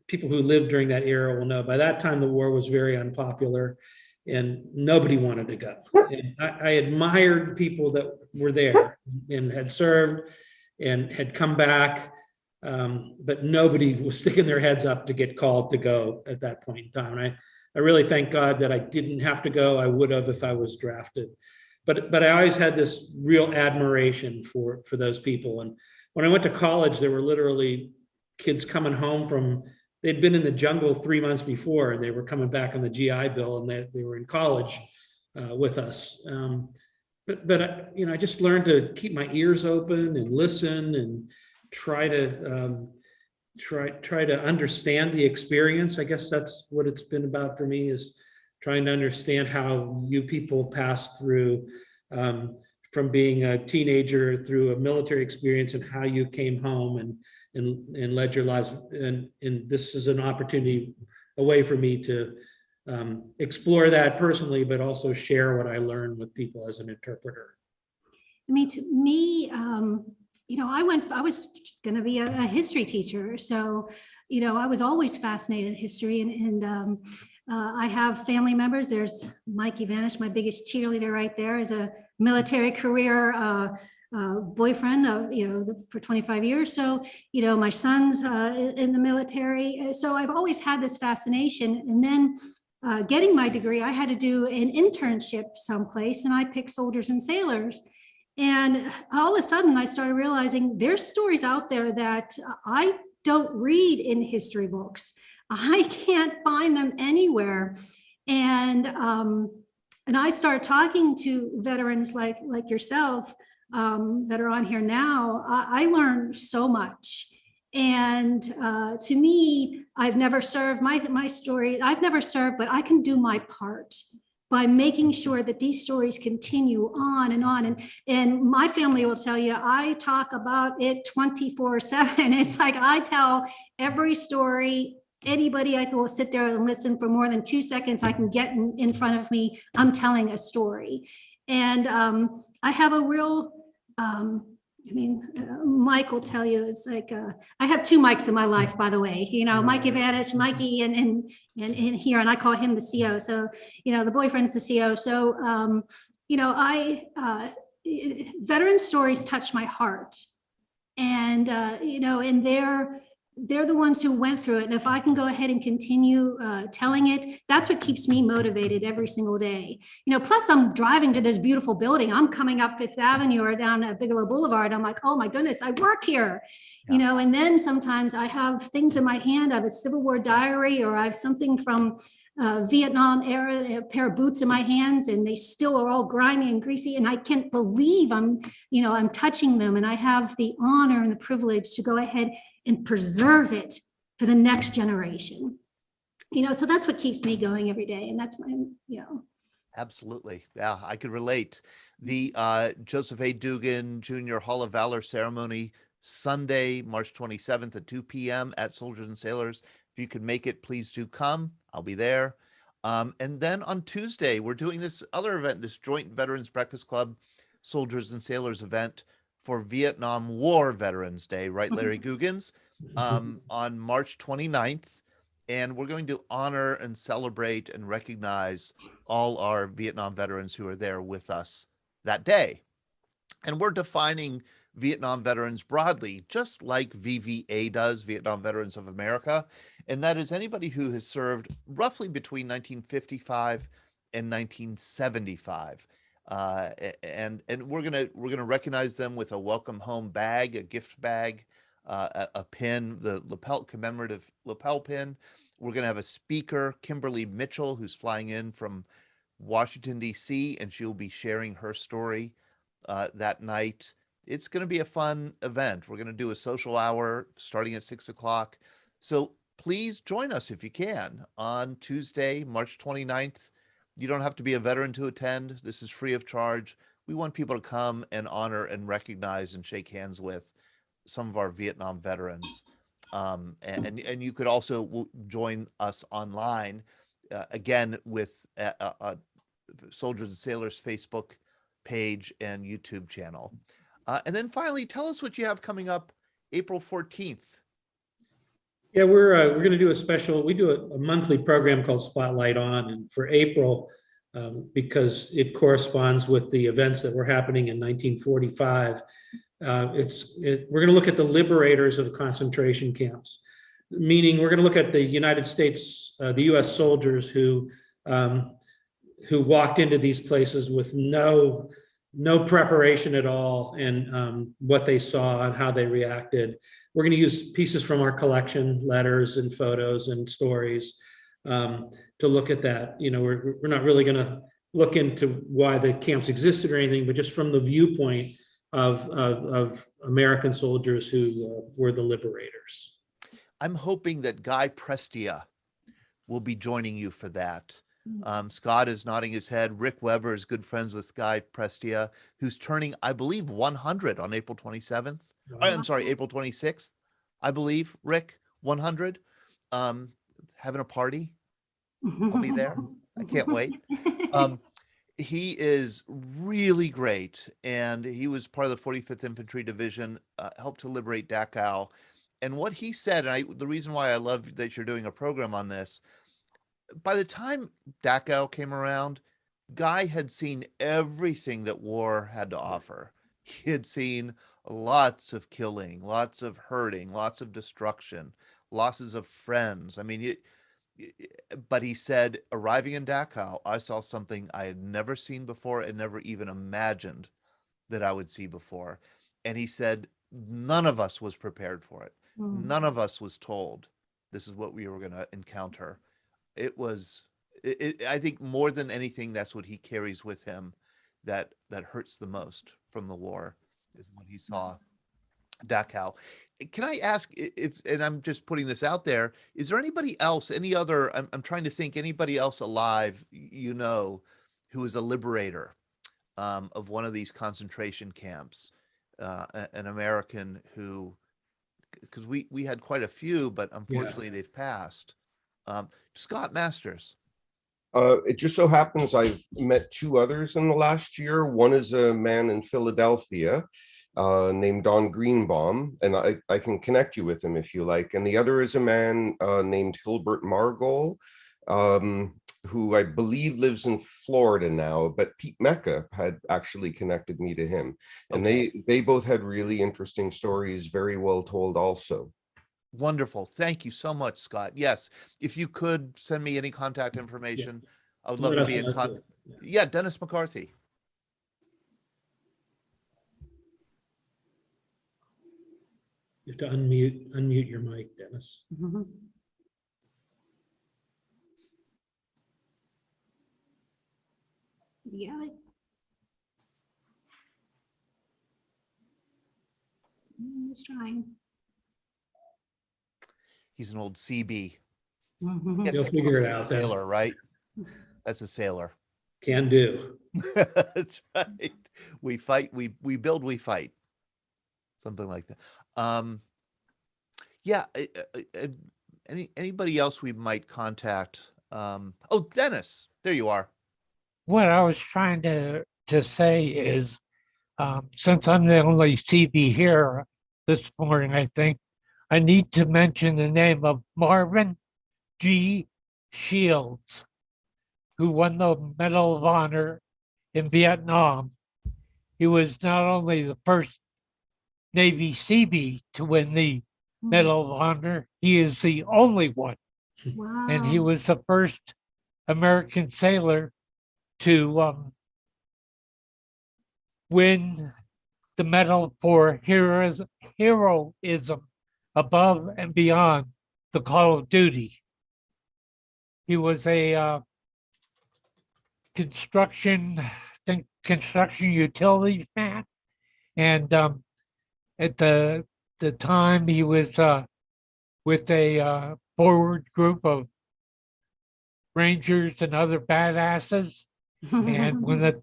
people who lived during that era will know. By that time, the war was very unpopular, and nobody wanted to go. And I admired people that were there and had served and had come back, but nobody was sticking their heads up to get called to go at that point in time. And I really thank God that I didn't have to go. I would have if I was drafted. But I always had this real admiration for those people. And when I went to college, there were literally kids coming home they'd been in the jungle 3 months before, and they were coming back on the GI Bill, and they were in college with us. But I just learned to keep my ears open and listen and try to understand the experience. I guess that's what it's been about for me, is trying to understand how you people pass through from being a teenager through a military experience and how you came home and led your lives. And this is an opportunity, a way for me to explore that personally, but also share what I learned with people as an interpreter. I mean, to me, I was going to be a history teacher. So, I was always fascinated in history, and I have family members. There's Mike Ivanish, my biggest cheerleader right there, is a military career boyfriend for 25 years. So, my son's in the military. So I've always had this fascination. And then getting my degree, I had to do an internship someplace, and I picked soldiers and sailors. And all of a sudden I started realizing there's stories out there that I don't read in history books. I can't find them anywhere. And I started talking to veterans like yourself that are on here now. I learned so much. And to me, I've never served. My story, I've never served, but I can do my part by making sure that these stories continue on and on. And my family will tell you, I talk about it 24/7. It's like I tell every story. Anybody I will sit there and listen for more than 2 seconds, I can get in front of me, I'm telling a story. And I have a real, Mike will tell you, it's like, I have two Mikes in my life, by the way, Mike Ivanish, Mikey, and here, and I call him the CO. So, the boyfriend's the CO. So, veteran stories touch my heart, and, and they're the ones who went through it. And if I can go ahead and continue telling it, that's what keeps me motivated every single day. Plus I'm driving to this beautiful building. I'm coming up Fifth Avenue or down at Bigelow Boulevard. I'm like, oh my goodness, I work here. Yeah. And then sometimes I have things in my hand. I have a Civil War diary, or I have something from Vietnam era, a pair of boots in my hands, and they still are all grimy and greasy. And I can't believe I'm touching them. And I have the honor and the privilege to go ahead and preserve it for the next generation. So that's what keeps me going every day. And that's my, Absolutely. Yeah, I could relate. The Joseph A. Dugan Jr. Hall of Valor ceremony, Sunday, March 27th at 2 p.m. at Soldiers and Sailors. If you can make it, please do come. I'll be there. And then on Tuesday, we're doing this other event, this joint Veterans Breakfast Club Soldiers and Sailors event for Vietnam War Veterans Day, right, Larry Googans, on March 29th. And we're going to honor and celebrate and recognize all our Vietnam veterans who are there with us that day. And we're defining Vietnam veterans broadly, just like VVA does, Vietnam Veterans of America. And that is anybody who has served roughly between 1955 and 1975. And we're gonna recognize them with a welcome home bag, a gift bag, a pin, the commemorative lapel pin. We're gonna have a speaker, Kimberly Mitchell, who's flying in from Washington, D.C., and she'll be sharing her story that night. It's gonna be a fun event. We're gonna do a social hour starting at 6 o'clock. So please join us if you can on Tuesday, March 29th. You don't have to be a veteran to attend. This is free of charge. We want people to come and honor and recognize and shake hands with some of our Vietnam veterans. And you could also join us online, again, with Soldiers and Sailors Facebook page and YouTube channel. And then finally, tell us what you have coming up April 14th. Yeah, we're going to do a special, we do a monthly program called Spotlight On, and for April, because it corresponds with the events that were happening in 1945, we're going to look at the liberators of concentration camps, meaning we're going to look at the United States, the US soldiers who walked into these places with no preparation at all, and what they saw and how they reacted. We're going to use pieces from our collection, letters and photos and stories, to look at that. You know, we're not really going to look into why the camps existed or anything, but just from the viewpoint of American soldiers who were the liberators. I'm hoping that Guy Prestia will be joining you for that. Scott is nodding his head. Rick Weber is good friends with Guy Prestia, who's turning, I believe, 100 on April 27th. Wow. I'm sorry, April 26th, I believe. Rick, 100. Having a party. I'll be there. I can't wait. He is really great, and he was part of the 45th Infantry Division, helped to liberate Dachau. And what he said, and the reason why I love that you're doing a program on this, by the time Dachau came around, Guy had seen everything that war had to offer. He had seen lots of killing, lots of hurting, lots of destruction, losses of friends. I mean, but he said, arriving in Dachau, I saw something I had never seen before and never even imagined that I would see before. And he said, none of us was prepared for it. None of us was told this is what we were going to encounter. It was, I think more than anything, that's what he carries with him that hurts the most from the war, is what he saw. Dachau. Can I ask if, and I'm just putting this out there, is there anybody else, any other, I'm trying to think, anybody else alive, you know, who is a liberator of one of these concentration camps, an American who, because we had quite a few, but unfortunately they've passed. Scott Masters. It just so happens I've met two others in the last year. One is a man in Philadelphia named Don Greenbaum, and I can connect you with him if you like. And the other is a man named Hilbert Margol, who I believe lives in Florida now, but Pete Mecca had actually connected me to him. And they both had really interesting stories, very well told also. Wonderful. Thank you so much, Scott. Yes, if you could send me any contact information, I would love to be in contact. Yeah, Dennis McCarthy. You have to unmute your mic, Dennis. Yeah. He's trying. He's an old CB. You'll figure it out. Sailor, right? That's a sailor. Can do. That's right. We fight, we build, we fight. Something like that. Yeah. Anybody else we might contact? Oh, Dennis, there you are. What I was trying to say is, since I'm the only CB here this morning, I think I need to mention the name of Marvin G. Shields, who won the Medal of Honor in Vietnam. He was not only the first Navy CB to win the Medal of Honor, he is the only one. Wow. And he was the first American sailor to win the medal for heroism above and beyond the call of duty. He was a construction utilities man, and at the time he was with a forward group of Rangers and other badasses. And when the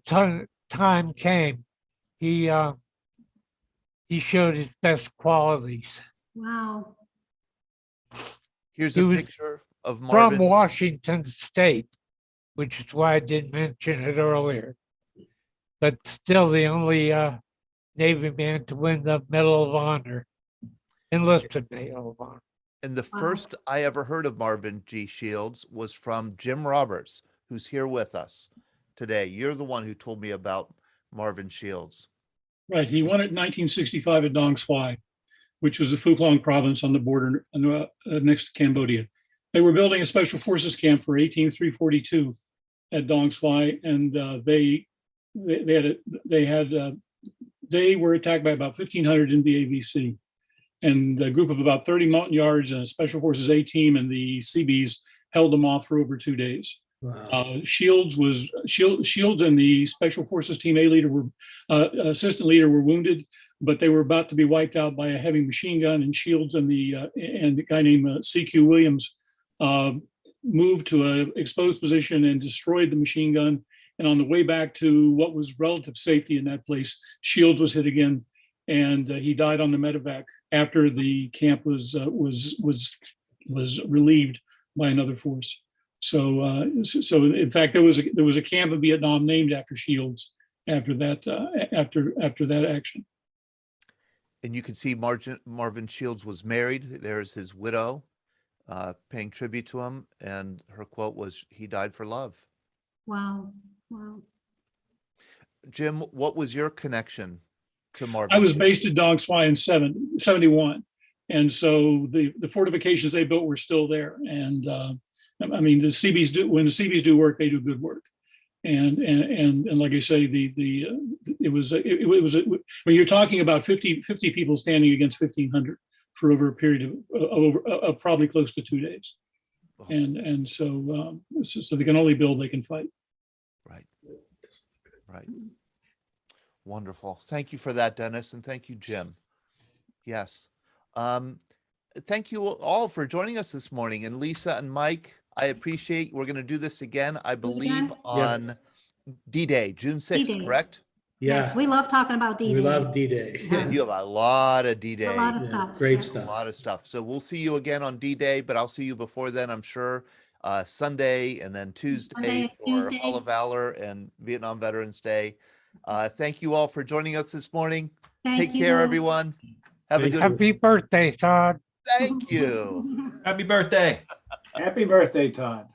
time came, he showed his best qualities. Wow. Here's He a was picture of From Marvin. Washington State, which is why I didn't mention it earlier. But still the only Navy man to win the Medal of Honor, enlisted Medal of Honor. And the first I ever heard of Marvin G. Shields was from Jim Roberts, who's here with us today. You're the one who told me about Marvin Shields. Right. He won it in 1965 at Dong Xuai, which was the Phu Quoc province on the border next to Cambodia. They were building a special forces camp for 18342 at Dong Xuai, and they were attacked by about 1,500 in the AVC. And a group of about 30 mountain yards and a special forces A team and the CBs held them off for over 2 days. Wow. Shields and the special forces team A leader assistant leader were wounded, but they were about to be wiped out by a heavy machine gun. And Shields and the guy named CQ Williams moved to an exposed position and destroyed the machine gun. And on the way back to what was relative safety in that place, Shields was hit again, and he died on the medevac after the camp was relieved by another force. So in fact, there was a camp in Vietnam named after Shields after that action. And you can see Marvin Shields was married. There's his widow paying tribute to him. And her quote was, "He died for love." Wow. Wow. Jim, what was your connection to Marvin? I was Shields? based at Dong Xuai in 71. And so the fortifications they built were still there. And I mean, the CBs when the CBs do work, they do good work. And like I say, it was when you're talking about 50 people standing against 1,500 for over a period of probably close to 2 days. And so they can only build, they can fight. Right. Right. Wonderful. Thank you for that, Dennis. And thank you, Jim. Yes. Thank you all for joining us this morning. And Lisa and Mike, I appreciate, we're going to do this again, I believe, on D-Day, June 6th, D-Day. correct? Yes, we love talking about D-Day. We love D-Day. And you have a lot of D-Day. A lot of stuff. Great Yeah. stuff. A lot of stuff. So we'll see you again on D-Day, but I'll see you before then, I'm sure. Sunday and then Tuesday Monday and for Tuesday. Hall of Valor and Vietnam Veterans Day. Thank you all for joining us this morning. Thank Take care, you. everyone. Have a good Happy birthday, Todd. Thank you. Happy birthday. Happy birthday, Todd.